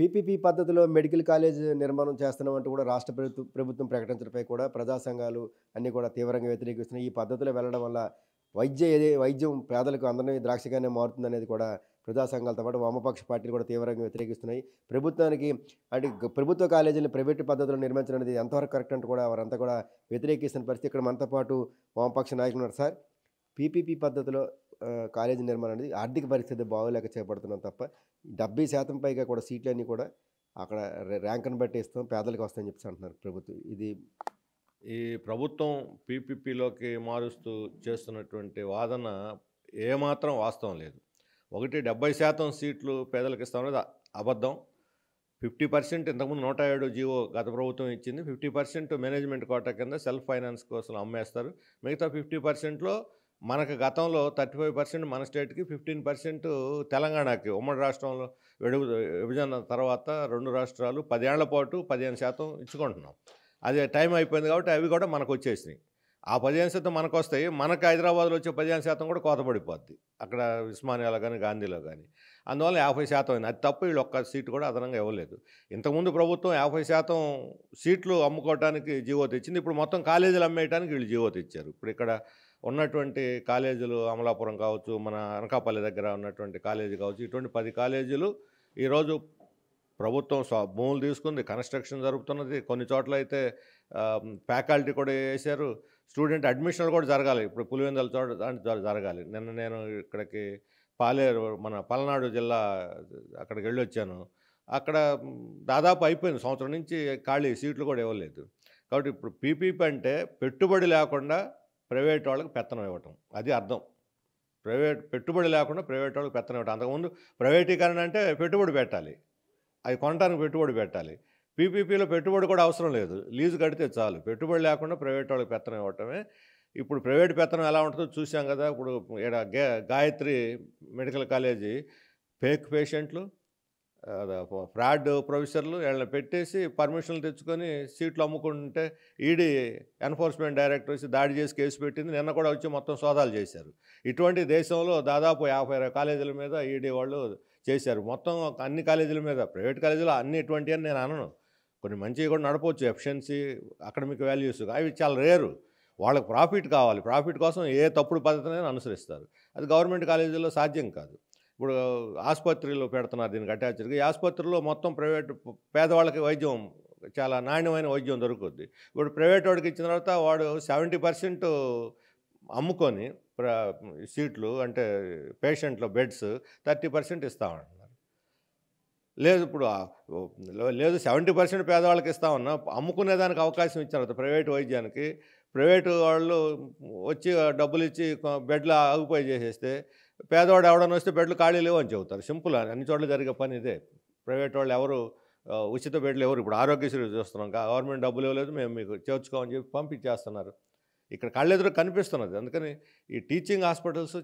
PPP పద్ధతిలో medical college నిర్మాణం చేస్తున్నామంటూ కూడా రాష్ట్ర ప్రభుత్వం ప్రకటించడంపై కూడా ప్రజా సంఘాలు అన్నీ కూడా తీవ్రంగా వ్యతిరేకిస్తున్నాయి. ఈ పద్ధతిలో వెళ్ళడం వల్ల వైద్యం పేదలకు అందరినీ ద్రాక్షగానే మారుతుందనేది కూడా ప్రజా సంఘాలతో పాటు వామపక్ష పార్టీలు కూడా తీవ్రంగా వ్యతిరేకిస్తున్నాయి. ప్రభుత్వానికి అంటే ప్రభుత్వ కాలేజీలను ప్రైవేటు పద్ధతిలో నిర్మించడం అనేది ఎంతవరకు కరెక్ట్ అంటూ కూడా వారంతా కూడా వ్యతిరేకిస్తున్న పరిస్థితి. ఇక్కడ మనతో పాటు వామపక్ష నాయకులు ఉన్నారు. సార్, పీపీపీ పద్ధతిలో కాలేజీ నిర్మాణం అనేది ఆర్థిక పరిస్థితి బాగోలేక చేపడుతున్నాం తప్ప 70% పైగా కూడా సీట్లన్నీ కూడా అక్కడ ర్యాంకును బట్టి ఇస్తాం, పేదలకు వస్తాయని చెప్పేసి అంటున్నారు ప్రభుత్వం. ఇది ఈ ప్రభుత్వం పీపీపీలోకి మారుస్తూ చేస్తున్నటువంటి వాదన ఏమాత్రం వాస్తవం లేదు. 70% సీట్లు పేదలకు ఇస్తామనేది అబద్ధం. 50% ఇంతకుముందు 107 జీవో గత ప్రభుత్వం ఇచ్చింది. 50% మేనేజ్మెంట్ కోటా కింద సెల్ఫ్ ఫైనాన్స్ కోసం అమ్మేస్తారు. మిగతా 50%లో మనకు గతంలో 35% మన స్టేట్కి, 15% తెలంగాణకి. ఉమ్మడి రాష్ట్రంలో విభజన తర్వాత 2 రాష్ట్రాలు 10 ఏళ్ల పాటు 15% ఇచ్చుకుంటున్నాం. అది టైం అయిపోయింది కాబట్టి అవి కూడా మనకు వచ్చేసినాయి. ఆ 15% మనకు వస్తాయి. మనకు హైదరాబాద్లో వచ్చే 15% కూడా కోతపడిపోద్ది అక్కడ ఉస్మానియాలో కానీ గాంధీలో కానీ. అందువల్ల 50% అయింది. అది తప్ప వీళ్ళు ఒక్క సీటు కూడా అదనంగా ఇవ్వలేదు. ఇంతకుముందు ప్రభుత్వం 50% సీట్లు అమ్ముకోవడానికి జీవో తెచ్చింది. ఇప్పుడు మొత్తం కాలేజీలు అమ్మేయడానికి వీళ్ళు జీవో తెచ్చారు. ఇప్పుడు ఇక్కడ ఉన్నటువంటి కాలేజీలు అమలాపురం కావచ్చు, మన అనకాపల్లి దగ్గర ఉన్నటువంటి కాలేజీ కావచ్చు, ఇటువంటి 10 కాలేజీలు ఈరోజు ప్రభుత్వం భూములు తీసుకుంది, కన్స్ట్రక్షన్ జరుగుతున్నది. కొన్ని చోట్ల అయితే ఫ్యాకల్టీ కూడా వేశారు. స్టూడెంట్ అడ్మిషన్లు కూడా జరగాలి. ఇప్పుడు పులివెందుల చోట జరగాలి. నిన్న నేను ఇక్కడికి పాలేరు, మన పల్నాడు జిల్లా అక్కడికి వెళ్ళి వచ్చాను. అక్కడ దాదాపు అయిపోయింది. సంవత్సరం నుంచి ఖాళీ సీట్లు కూడా ఇవ్వలేదు. కాబట్టి ఇప్పుడు పీపీపీ అంటే పెట్టుబడి లేకుండా ప్రైవేట్ వాళ్ళకి పెత్తనం ఇవ్వటం, అది అర్థం. పెట్టుబడి లేకుండా ప్రైవేట్ వాళ్ళకి పెత్తనం ఇవ్వటం. అంతకుముందు ప్రైవేటీకరణ అంటే పెట్టుబడి పెట్టాలి, అవి కొనడానికి పెట్టుబడి పెట్టాలి. పీపీపీలో పెట్టుబడి కూడా అవసరం లేదు, లీజు కడితే చాలు. పెట్టుబడి లేకుండా ప్రైవేట్ వాళ్ళకి పెత్తనం ఇవ్వటమే. ఇప్పుడు ప్రైవేట్ పెత్తనం ఎలా ఉంటుందో చూసాం కదా. ఇప్పుడు ఇక్కడ గాయత్రి మెడికల్ కాలేజీ ఫేక్ పేషెంట్లు, ఫ్రాడ్ ప్రొఫెసర్లు వీళ్ళని పెట్టేసి పర్మిషన్లు తెచ్చుకొని సీట్లు అమ్ముకుంటే ఈడీ ఎన్ఫోర్స్మెంట్ డైరెక్టర్ వచ్చి దాడి చేసి కేసు పెట్టింది. నిన్న కూడా వచ్చి మొత్తం సోదాలు చేశారు. ఇటువంటి దేశంలో దాదాపు 50 కాలేజీల మీద ఈడీ వాళ్ళు చేశారు. మొత్తం అన్ని కాలేజీల మీద, ప్రైవేట్ కాలేజీలో అన్ని ఇటువంటి అని నేను అనను. కొన్ని మంచివి కూడా నడపవచ్చు, ఎఫిషియన్సీ, అకాడమిక్ వాల్యూస్, అవి చాలా రేరు. వాళ్ళకి ప్రాఫిట్ కావాలి. ప్రాఫిట్ కోసం ఏ తప్పుడు పద్ధతిని అనుసరిస్తారు. అది గవర్నమెంట్ కాలేజీల్లో సాధ్యం కాదు. ఇప్పుడు ఆసుపత్రిలో పెడుతున్నారు దీనికి అటాచ్డ్గా. ఈ ఆసుపత్రిలో మొత్తం ప్రైవేట్ పేదవాళ్ళకి వైద్యం, చాలా నాణ్యమైన వైద్యం దొరుకుద్ది. ఇప్పుడు ప్రైవేట్ వాడికి ఇచ్చిన తర్వాత వాడు 70% అమ్ముకొని సీట్లు అంటే పేషెంట్లో బెడ్స్ 30% ఇస్తామంటున్నారు. లేదు ఇప్పుడు లేదు 70% పేదవాళ్ళకి ఇస్తామన్నా, అమ్ముకునేదానికి అవకాశం ఇచ్చారు ప్రైవేటు వైద్యానికి. ప్రైవేటు వాళ్ళు వచ్చి డబ్బులు ఇచ్చి బెడ్లు ఆగిపోయి చేసేస్తే పేదవాడు ఎవడన్నా వస్తే బెడ్లు ఖాళీ లేవు అని చెబుతారు. సింపుల్, అన్ని చోట్ల జరిగే పని ఇదే. ప్రైవేట్ వాళ్ళు ఎవరు ఉచిత బెడ్లు ఎవరు, ఇప్పుడు ఆరోగ్యశ్రీ చూస్తున్నాం, గవర్నమెంట్ డబ్బులు ఇవ్వలేదు, మేము మీకు చేర్చుకోమని చెప్పి పంపించేస్తున్నారు. ఇక్కడ కళ్ళెదురు కనిపిస్తున్నది. అందుకని ఈ టీచింగ్ హాస్పిటల్స్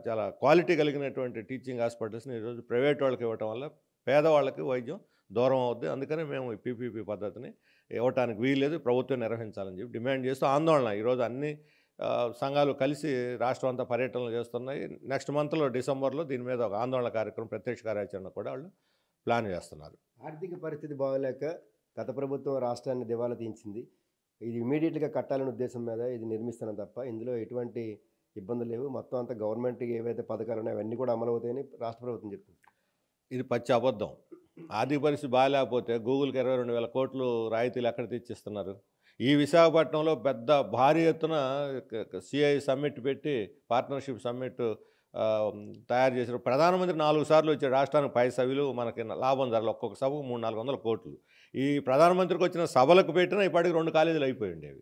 చాలా క్వాలిటీ కలిగినటువంటి టీచింగ్ హాస్పిటల్స్ని ఈరోజు ప్రైవేట్ వాళ్ళకి ఇవ్వటం వల్ల పేదవాళ్ళకి వైద్యం దూరం అవుద్ది. అందుకని మేము ఈ పీపీపీ పద్ధతిని ఇవ్వటానికి వీల్లేదు, ప్రభుత్వం నిర్వహించాలని చెప్పి డిమాండ్ చేస్తూ ఆందోళన ఈరోజు అన్ని సంఘాలు కలిసి రాష్ట్రం అంతా పర్యటనలు చేస్తున్నాయి. నెక్స్ట్ మంత్లో డిసెంబర్లో దీని మీద ఒక ఆందోళన కార్యక్రమం, ప్రత్యక్ష కార్యాచరణ కూడా వాళ్ళు ప్లాన్ చేస్తున్నారు. ఆర్థిక పరిస్థితి బాగోలేక గత ప్రభుత్వం రాష్ట్రాన్ని దివాలా తీయించింది. ఇది ఇమీడియట్గా కట్టాలనే ఉద్దేశం మీద ఇది నిర్మిస్తున్నాం తప్ప ఇందులో ఎటువంటి ఇబ్బందులు లేవు. మొత్తం అంతా గవర్నమెంట్ ఏవైతే పథకాలు ఉన్నాయో అవన్నీ కూడా అమలు అవుతాయని రాష్ట్ర ప్రభుత్వం చెప్తుంది. ఇది పచ్చి అబద్ధం. ఆర్థిక పరిస్థితి బాగాలేకపోతే గూగుల్కి 22,000 కోట్లు రాయితీలు ఎక్కడ తెచ్చిస్తున్నారు? ఈ విశాఖపట్నంలో పెద్ద భారీ ఎత్తున సిఐ సమ్మిట్ పెట్టి, పార్ట్నర్షిప్ సమ్మిట్ తయారు చేశారు. ప్రధానమంత్రి 4 సార్లు వచ్చాడు. రాష్ట్రానికి పైసవిలు మనకి లాభం జరగదు. ఒక్కొక్క సభకు 300-400 కోట్లు. ఈ ప్రధానమంత్రికి వచ్చిన సభలకు పెట్టినా ఇప్పటికి 2 కాలేజీలు అయిపోయి ఉండేవి.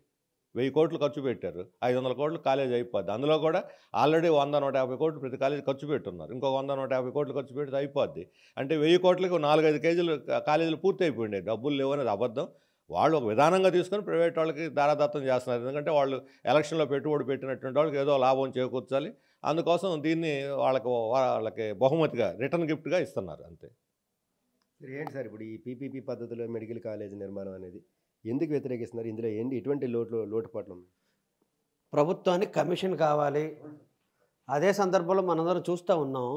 1000 కోట్లు ఖర్చు పెట్టారు, 500 కోట్లు కాలేజీ అయిపోద్ది. అందులో కూడా ఆల్రెడీ 100-150 కోట్లు ప్రతి కాలేజీ ఖర్చు పెట్టున్నారు. ఇంకో 100-150 కోట్లు ఖర్చు పెడితే అయిపోద్ది. అంటే 1000 కోట్లకి 4-5 కేజీలు కాలేజీలు పూర్తి అయిపోయింది. డబ్బులు లేవు అనేది అబద్ధం. వాళ్ళు ఒక విధానంగా తీసుకొని ప్రైవేట్ వాళ్ళకి దారాదత్తం చేస్తున్నారు. ఎందుకంటే వాళ్ళు ఎలక్షన్లో పెట్టుబడి పెట్టినటువంటి వాళ్ళకి ఏదో లాభం చేకూర్చాలి. అందుకోసం దీన్ని వాళ్ళకి బహుమతిగా, రిటర్న్ గిఫ్ట్గా ఇస్తున్నారు అంతే. ఏంటి సార్ ఇప్పుడు ఈ పీపీపీ పద్ధతిలో మెడికల్ కాలేజ్ నిర్మాణం అనేది ఎందుకు వ్యతిరేకిస్తున్నారు? ఇందులో ఎటువంటి లోటుపాట్లు ఉన్నాయి? ప్రభుత్వానికి కమిషన్ కావాలి. అదే సందర్భంలో మనందరం చూస్తూ ఉన్నాం.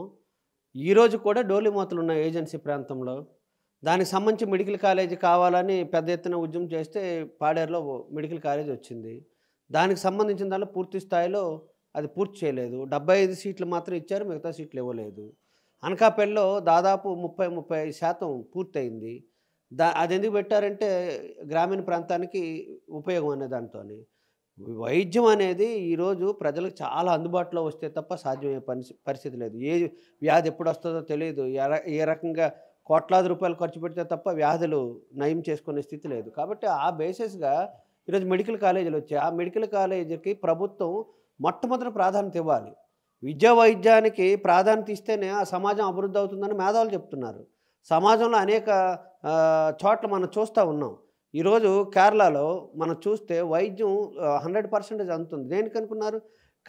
ఈరోజు కూడా డోలిమూతలు ఉన్న ఏజెన్సీ ప్రాంతంలో దానికి సంబంధించి మెడికల్ కాలేజీ కావాలని పెద్ద ఎత్తున ఉద్యమం చేస్తే పాడేరులో మెడికల్ కాలేజ్ వచ్చింది. దానికి సంబంధించిన దాంట్లో పూర్తి స్థాయిలో అది పూర్తి చేయలేదు. 75 సీట్లు మాత్రం ఇచ్చారు, మిగతా సీట్లు ఇవ్వలేదు. అనకాపల్లిలో దాదాపు 35% పూర్తయింది. అది ఎందుకు పెట్టారంటే గ్రామీణ ప్రాంతానికి ఉపయోగం అనే దాంతోని. వైద్యం అనేది ఈరోజు ప్రజలకు చాలా అందుబాటులో వస్తే తప్ప సాధ్యమయ్యే పరిస్థితి లేదు. ఏ వ్యాధి ఎప్పుడు వస్తుందో తెలియదు. ఏ రకంగా కోట్లాది రూపాయలు ఖర్చు పెడితే తప్ప వ్యాధులు నయం చేసుకునే స్థితి లేదు. కాబట్టి ఆ బేసిస్గా ఈరోజు మెడికల్ కాలేజీలు వచ్చాయి. ఆ మెడికల్ కాలేజీకి ప్రభుత్వం మొట్టమొదటి ప్రాధాన్యత ఇవ్వాలి. విద్యా వైద్యానికి ప్రాధాన్యత ఇస్తేనే ఆ సమాజం అభివృద్ధి అవుతుందని మేధావులు చెప్తున్నారు. సమాజంలో అనేక చోట్ల మనం చూస్తూ ఉన్నాం. ఈరోజు కేరళలో మనం చూస్తే వైద్యం 100% అందుతుంది. దేనికి అనుకున్నారు?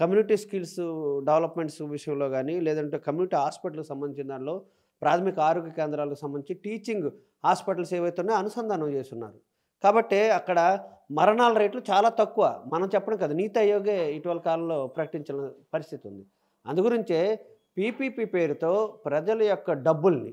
కమ్యూనిటీ స్కిల్స్ డెవలప్మెంట్స్ విషయంలో కానీ, లేదంటే కమ్యూనిటీ హాస్పిటల్కి సంబంధించిన దానిలో ప్రాథమిక ఆరోగ్య కేంద్రాలకు సంబంధించి టీచింగ్ హాస్పిటల్స్ ఏవైతే ఉన్నాయో అనుసంధానం చేస్తున్నారు. కాబట్టి అక్కడ మరణాల రేట్లు చాలా తక్కువ. మనం చెప్పడం కదా, నీతి ఆయోగే ఇటీవల కాలంలో ప్రకటించిన పరిస్థితి ఉంది. అందుగురించే పీపీపీ పేరుతో ప్రజల యొక్క డబ్బుల్ని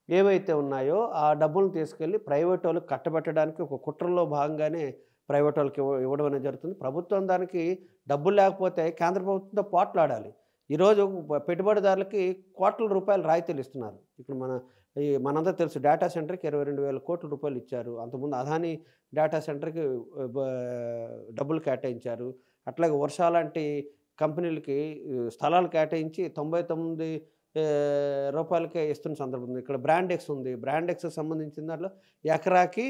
ఏవైతే ఉన్నాయో ఆ డబ్బులను తీసుకెళ్ళి ప్రైవేట్ వాళ్ళకి కట్టబెట్టడానికి ఒక కుట్రలో భాగంగానే ప్రైవేట్ వాళ్ళకి ఇవ్వడం అనేది జరుగుతుంది. ప్రభుత్వం దానికి డబ్బులు లేకపోతే కేంద్ర ప్రభుత్వంతో పోట్లాడాలి. ఈరోజు పెట్టుబడిదారులకి కోట్ల రూపాయలు రాయితీలు ఇస్తున్నారు. ఇప్పుడు మనందరూ తెలుసు, డేటా సెంటర్కి 22,000 కోట్ల రూపాయలు ఇచ్చారు. అంతకుముందు అదానీ డేటా సెంటర్కి డబ్బులు కేటాయించారు. అట్లాగే వర్ష లాంటి కంపెనీలకి స్థలాలు కేటాయించి 99 రూపాయలకే ఇస్తున్న సందర్భం ఉంది. ఇక్కడ బ్రాండెక్స్ ఉంది. బ్రాండెక్స్కి సంబంధించిన దాంట్లో ఎకరాకి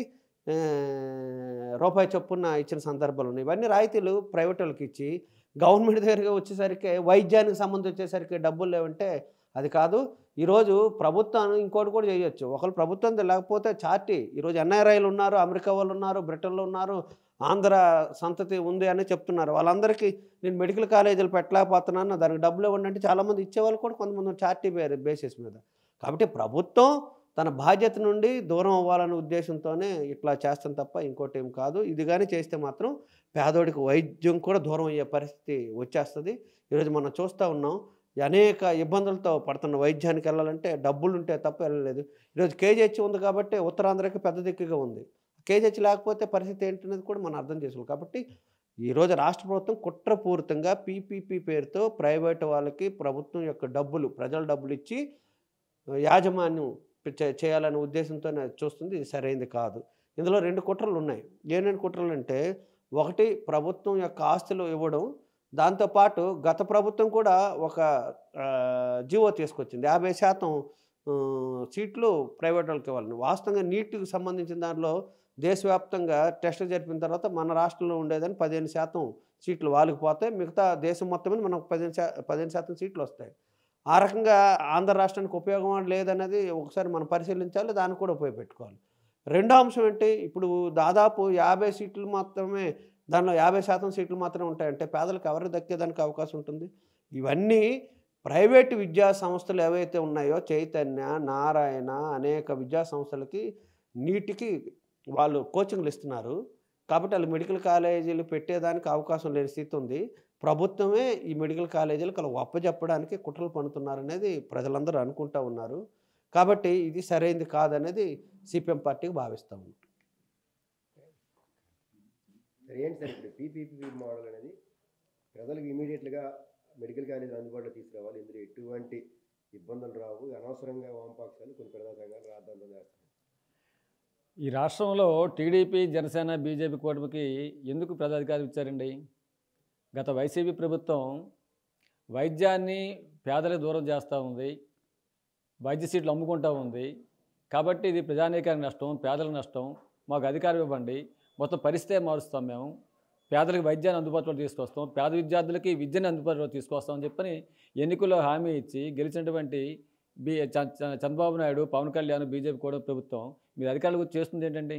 రూపాయి చొప్పున ఇచ్చిన సందర్భాలు ఉన్నాయి. ఇవన్నీ రాయితీలు ప్రైవేట్ వాళ్ళకి ఇచ్చి గవర్నమెంట్ దగ్గరికి వచ్చేసరికి వైద్యానికి సంబంధించి వచ్చేసరికి డబ్బులు లేవంటే అది కాదు. ఈరోజు ప్రభుత్వాన్ని ఇంకోటి కూడా చేయొచ్చు. ఒకళ్ళు ప్రభుత్వం లేకపోతే చార్టీ, ఈరోజు ఎన్ఆర్ఐలు ఉన్నారు, అమెరికా వాళ్ళు ఉన్నారు, బ్రిటన్లో ఉన్నారు, ఆంధ్ర సంతతి ఉంది అని చెప్తున్నారు. వాళ్ళందరికీ నేను మెడికల్ కాలేజీలు పెట్టలేకపోతున్నాను, దానికి డబ్బులు ఇవ్వండి అంటే చాలామంది ఇచ్చేవాళ్ళు కూడా కొంతమంది చార్టీ బేసిస్ మీద. కాబట్టి ప్రభుత్వం తన బాధ్యత నుండి దూరం అవ్వాలనే ఉద్దేశంతోనే ఇట్లా చేస్తాం తప్ప ఇంకోటి ఏం కాదు. ఇది కానీ చేస్తే మాత్రం పేదోడికి వైద్యం కూడా దూరం అయ్యే పరిస్థితి వచ్చేస్తుంది. ఈరోజు మనం చూస్తూ ఉన్నాం, అనేక ఇబ్బందులతో పడుతున్న వైద్యానికి వెళ్ళాలంటే డబ్బులు ఉంటే తప్ప వెళ్ళలేదు. ఈరోజు కేజీహెచ్ ఉంది కాబట్టి ఉత్తరాంధ్రకి పెద్ద దిక్కుగా ఉంది. కేజీహెచ్ లేకపోతే పరిస్థితి ఏంటనేది కూడా మనం అర్థం చేసుకోవాలి. కాబట్టి ఈరోజు రాష్ట్ర ప్రభుత్వం కుట్రపూరితంగా పీపీపీ పేరుతో ప్రైవేటు వాళ్ళకి ప్రభుత్వం యొక్క డబ్బులు, ప్రజల డబ్బులు ఇచ్చి యాజమాన్యం చేయాలనే ఉద్దేశంతోనే చూస్తుంది. ఇది సరైనది కాదు. ఇందులో 2 కుట్రలు ఉన్నాయి. ఏమేమి కుట్రలు అంటే, ఒకటి ప్రభుత్వం యొక్క ఆస్తులు ఇవ్వడం, దాంతోపాటు గత ప్రభుత్వం కూడా ఒక జీవో తీసుకొచ్చింది 50% సీట్లు ప్రైవేట్ వాళ్ళకి ఇవ్వాలని. వాస్తవంగా నీటికి సంబంధించిన దాంట్లో దేశవ్యాప్తంగా టెస్టులు జరిపిన తర్వాత మన రాష్ట్రంలో ఉండేదని 15% సీట్లు వాళ్ళకి పోతాయి. మిగతా దేశం మొత్తం మీద మనకు 15% సీట్లు వస్తాయి. ఆ రకంగా ఆంధ్ర రాష్ట్రానికి ఉపయోగం లేదనేది ఒకసారి మనం పరిశీలించాలి, దాన్ని కూడా ఉపయోగపెట్టుకోవాలి. రెండో అంశం ఏంటి, ఇప్పుడు దాదాపు 50 సీట్లు మాత్రమే, దానిలో 50% సీట్లు మాత్రమే ఉంటాయంటే పేదలకు ఎవరికి దక్కేదానికి అవకాశం ఉంటుంది? ఇవన్నీ ప్రైవేటు విద్యా సంస్థలు ఏవైతే ఉన్నాయో, చైతన్య, నారాయణ, అనేక విద్యా సంస్థలకి నీటికి వాళ్ళు కోచింగ్లు ఇస్తున్నారు. కాబట్టి వాళ్ళు మెడికల్ కాలేజీలు పెట్టేదానికి అవకాశం లేని స్థితి ఉంది. ప్రభుత్వమే ఈ మెడికల్ కాలేజీలకు అలా ఒప్పజెప్పడానికి కుట్రలు పన్నుతున్నారనేది ప్రజలందరూ అనుకుంటూ ఉన్నారు. కాబట్టి ఇది సరైనది కాదనేది సిపిఎం పార్టీకి భావిస్తూ ఉంది. ఏంటి సార్ ఇప్పుడు పీపీపీ మోడల్ అనేది ప్రజలకు ఇమీడియట్గా మెడికల్ కాలేజీలు అందుబాటులో తీసుకురావాలి, ఇందులో ఎటువంటి ఇబ్బందులు రావు, అనవసరంగా వామపక్షాలు కొన్ని ప్రజా సంఘాలు రాద్దాంతం చేస్తారు. ఈ రాష్ట్రంలో టీడీపీ, జనసేన, బీజేపీ కూటమికి ఎందుకు ప్రజాధికారం ఇచ్చారండి? గత వైసీపీ ప్రభుత్వం వైద్యాన్ని పేదలకు దూరం చేస్తూ ఉంది, వైద్య సీట్లు అమ్ముకుంటూ ఉంది. కాబట్టి ఇది ప్రజానీకానికి నష్టం, పేదలకు నష్టం, మాకు అధికారం ఇవ్వండి, మొత్తం పరిస్థితే మారుస్తాం, మేము పేదలకు వైద్యాన్ని అందుబాటులో తీసుకొస్తాం, పేద విద్యార్థులకి విద్యను అందుబాటులో తీసుకొస్తామని చెప్పని ఎన్నికల్లో హామీ ఇచ్చి గెలిచినటువంటి చంద్రబాబు నాయుడు, పవన్ కళ్యాణ్, బీజేపీ కూడా ప్రభుత్వం మీరు అధికారులకు చేస్తుంది ఏంటండి?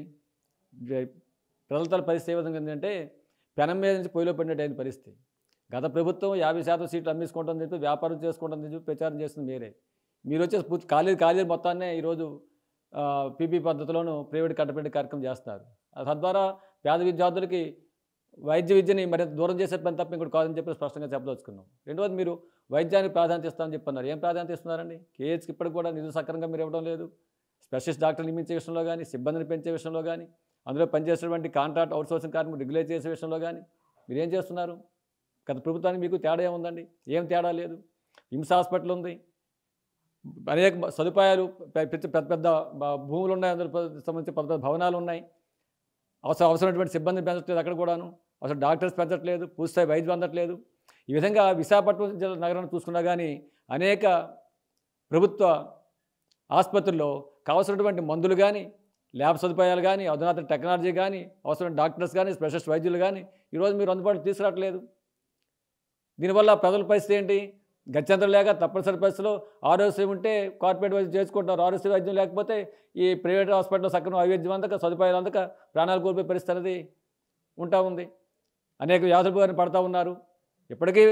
ప్రజల పరిస్థితి ఏ విధంగా ఏంటంటే పెనం మీద నుంచి పొయ్యిలో పడినట్టు పరిస్థితి. గత ప్రభుత్వం 50% సీట్లు అమ్మేసుకుంటుందని చెప్పి, వ్యాపారం చేసుకుంటుందని చెప్పి ప్రచారం చేస్తుంది మీరు వచ్చేసి పూర్తి కాలేజీ మొత్తాన్నే ఈరోజు పీపీ పద్ధతిలోనూ ప్రైవేట్ కట్టబెట్టే కార్యక్రమం చేస్తారు. తద్వారా పేద విద్యార్థులకి వైద్య విద్యని మరింత దూరం చేసే పని తప్ప ఇంకోటి కాదని చెప్పి స్పష్టంగా చెప్పదలుచుకున్నాం. రెండవది, మీరు వైద్యానికి ప్రాధాన్యత ఇస్తామని చెప్పన్నారు. ఏం ప్రాధాన్యత ఇస్తున్నారండి? కేహెచ్కి ఇప్పటికి కూడా నిధులు సక్రమంగా మీరు ఇవ్వడం లేదు. స్పెషలిస్ట్ డాక్టర్లు నియమించే విషయంలో కానీ, సిబ్బందిని పెంచే విషయంలో కానీ, అందులో పనిచేసేటువంటి కాంట్రాక్ట్ అవుట్సోర్సింగ్ కార్మికులు రెగ్యులేట్ చేసే విషయంలో కానీ మీరేం చేస్తున్నారు? గత ప్రభుత్వానికి మీకు తేడా ఏముందండి? ఏం తేడా లేదు. హిమ్స్ హాస్పిటల్ ఉంది, అనేక సదుపాయాలు, పెద్ద పెద్ద భూములు ఉన్నాయి, అందులో సంబంధించి పెద్ద పెద్ద భవనాలు ఉన్నాయి. అవసరమైనటువంటి సిబ్బందిని పెంచట్లేదు అక్కడ కూడాను, అసలు డాక్టర్స్ పెంచట్లేదు, పూర్తిస్థాయి వైద్యం అందట్లేదు. ఈ విధంగా విశాఖపట్నం జిల్లా నగరాన్ని చూసుకున్నా కానీ అనేక ప్రభుత్వ ఆసుపత్రుల్లో కావాల్సినటువంటి మందులు కానీ, ల్యాబ్ సదుపాయాలు కానీ, అధునాతన టెక్నాలజీ కానీ, అవసరమైన డాక్టర్స్ కానీ, స్పెషలిస్ట్ వైద్యులు కానీ ఈరోజు మీరు అందుబాటులో తీసుకురావట్లేదు. దీనివల్ల ప్రజల పరిస్థితి ఏంటి? గత్యంతరం లేక తప్పనిసరి పరిస్థితిలో ఆరోగ్యం ఉంటే కార్పొరేట్ వైద్యం చేసుకుంటారు, ఆరోగ్య వైద్యం లేకపోతే ఈ ప్రైవేట్ హాస్పిటల్లో సక్కన వైద్యం అందక, సదుపాయాలు అందక ప్రాణాలు కోల్పోయే పరిస్థితి అనేది ఉంటా ఉంది. అనేక వ్యాధుల బారిన పడతా ఉన్నారు. ఇప్పటికీ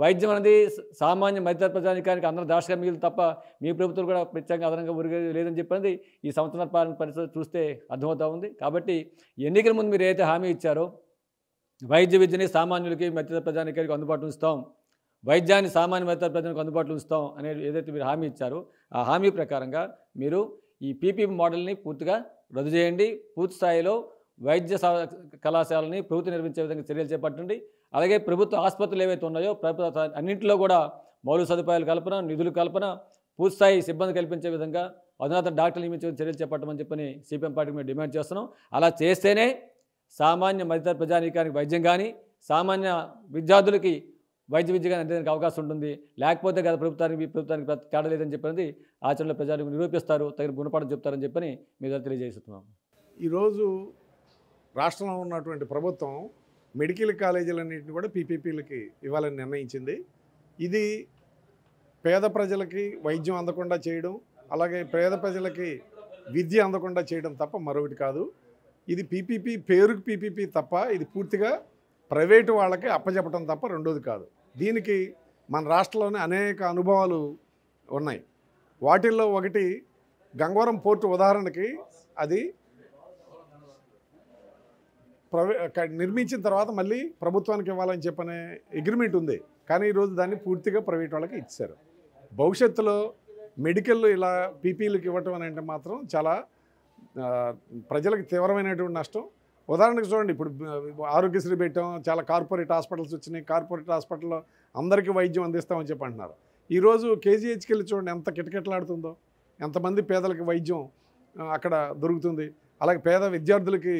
వైద్యం అనేది సామాన్య మధ్య ప్రజానికానికి అందరూ దాక్షగా మిగిలి తప్ప మీ ప్రభుత్వం కూడా ప్రత్యేకంగా అదనంగా ఉరిగేది లేదని చెప్పినది ఈ సంవత్సరాల పాలన పరిస్థితి చూస్తే అర్థమవుతూ ఉంది. కాబట్టి ఎన్నికల ముందు మీరు ఏదైతే హామీ ఇచ్చారో వైద్య విద్యని సామాన్యులకి మధ్య ప్రజానికానికి అందుబాటులో ఉంచుతాం, వైద్యాన్ని సామాన్య మధ్య ప్రజలకు అందుబాటులో ఉంచుతాం అనేది ఏదైతే మీరు హామీ ఇచ్చారో ఆ హామీ ప్రకారంగా మీరు ఈ పీపీపీ మోడల్ని పూర్తిగా రద్దు చేయండి. పూర్తి స్థాయిలో వైద్య కళాశాలని ప్రభుత్వం నిర్మించే విధంగా చర్యలు చేపట్టండి. అలాగే ప్రభుత్వ ఆసుపత్రులు ఏవైతే ఉన్నాయో ప్రభుత్వ అన్నింటిలో కూడా మౌలిక సదుపాయాలు కల్పన, నిధులు కల్పన, పూర్తిస్థాయి సిబ్బంది కల్పించే విధంగా అధునాతన డాక్టర్లు నియమించే చర్యలు చేపట్టమని చెప్పని సిపిఎం పార్టీకి మేము డిమాండ్ చేస్తున్నాం. అలా చేస్తేనే సామాన్య మధ్య ప్రజానీకానికి వైద్యం కానీ, సామాన్య విద్యార్థులకి వైద్య విద్య కానీ అందేదానికి అవకాశం ఉంటుంది. లేకపోతే గత ప్రభుత్వానికి ఈ ప్రభుత్వానికి తేడా లేదని చెప్పినది ఆచరణలో ప్రజలకు నిరూపిస్తారు, తగిన గుణపాఠం చెప్తారని చెప్పని మీద తెలియజేస్తున్నాం. ఈరోజు రాష్ట్రంలో ఉన్నటువంటి ప్రభుత్వం మెడికల్ కాలేజీలన్నింటినీ కూడా పీపీపీలకి ఇవ్వాలని నిర్ణయించింది. ఇది పేద ప్రజలకి వైద్యం అందకుండా చేయడం, అలాగే పేద ప్రజలకి విద్య అందకుండా చేయడం తప్ప మరొకటి కాదు. ఇది పీపీపీ పేరుకి పీపీపీ తప్ప ఇది పూర్తిగా ప్రైవేటు వాళ్ళకి అప్పచెప్పడం తప్ప రెండోది కాదు. దీనికి మన రాష్ట్రంలోనే అనేక అనుభవాలు ఉన్నాయి. వాటిల్లో ఒకటి గంగవరం పోర్టు ఉదాహరణకి అది నిర్మించిన తర్వాత మళ్ళీ ప్రభుత్వానికి ఇవ్వాలని చెప్పనే అగ్రిమెంట్ ఉంది. కానీ ఈరోజు దాన్ని పూర్తిగా ప్రైవేట్ వాళ్ళకి ఇచ్చారు. భవిష్యత్తులో మెడికల్లో ఇలా పీపీలకు ఇవ్వటం అని అంటే మాత్రం చాలా ప్రజలకు తీవ్రమైనటువంటి నష్టం. ఉదాహరణకు చూడండి, ఇప్పుడు ఆరోగ్యశ్రీ పెట్టాం, చాలా కార్పొరేట్ హాస్పిటల్స్ వచ్చినాయి, కార్పొరేట్ హాస్పిటల్లో అందరికీ వైద్యం అందిస్తామని చెప్పి అంటున్నారు. ఈరోజు కేజీహెచ్కి వెళ్ళి చూడండి ఎంత కిటకిటలాడుతుందో, ఎంతమంది పేదలకి వైద్యం అక్కడ దొరుకుతుంది. అలాగే పేద విద్యార్థులకి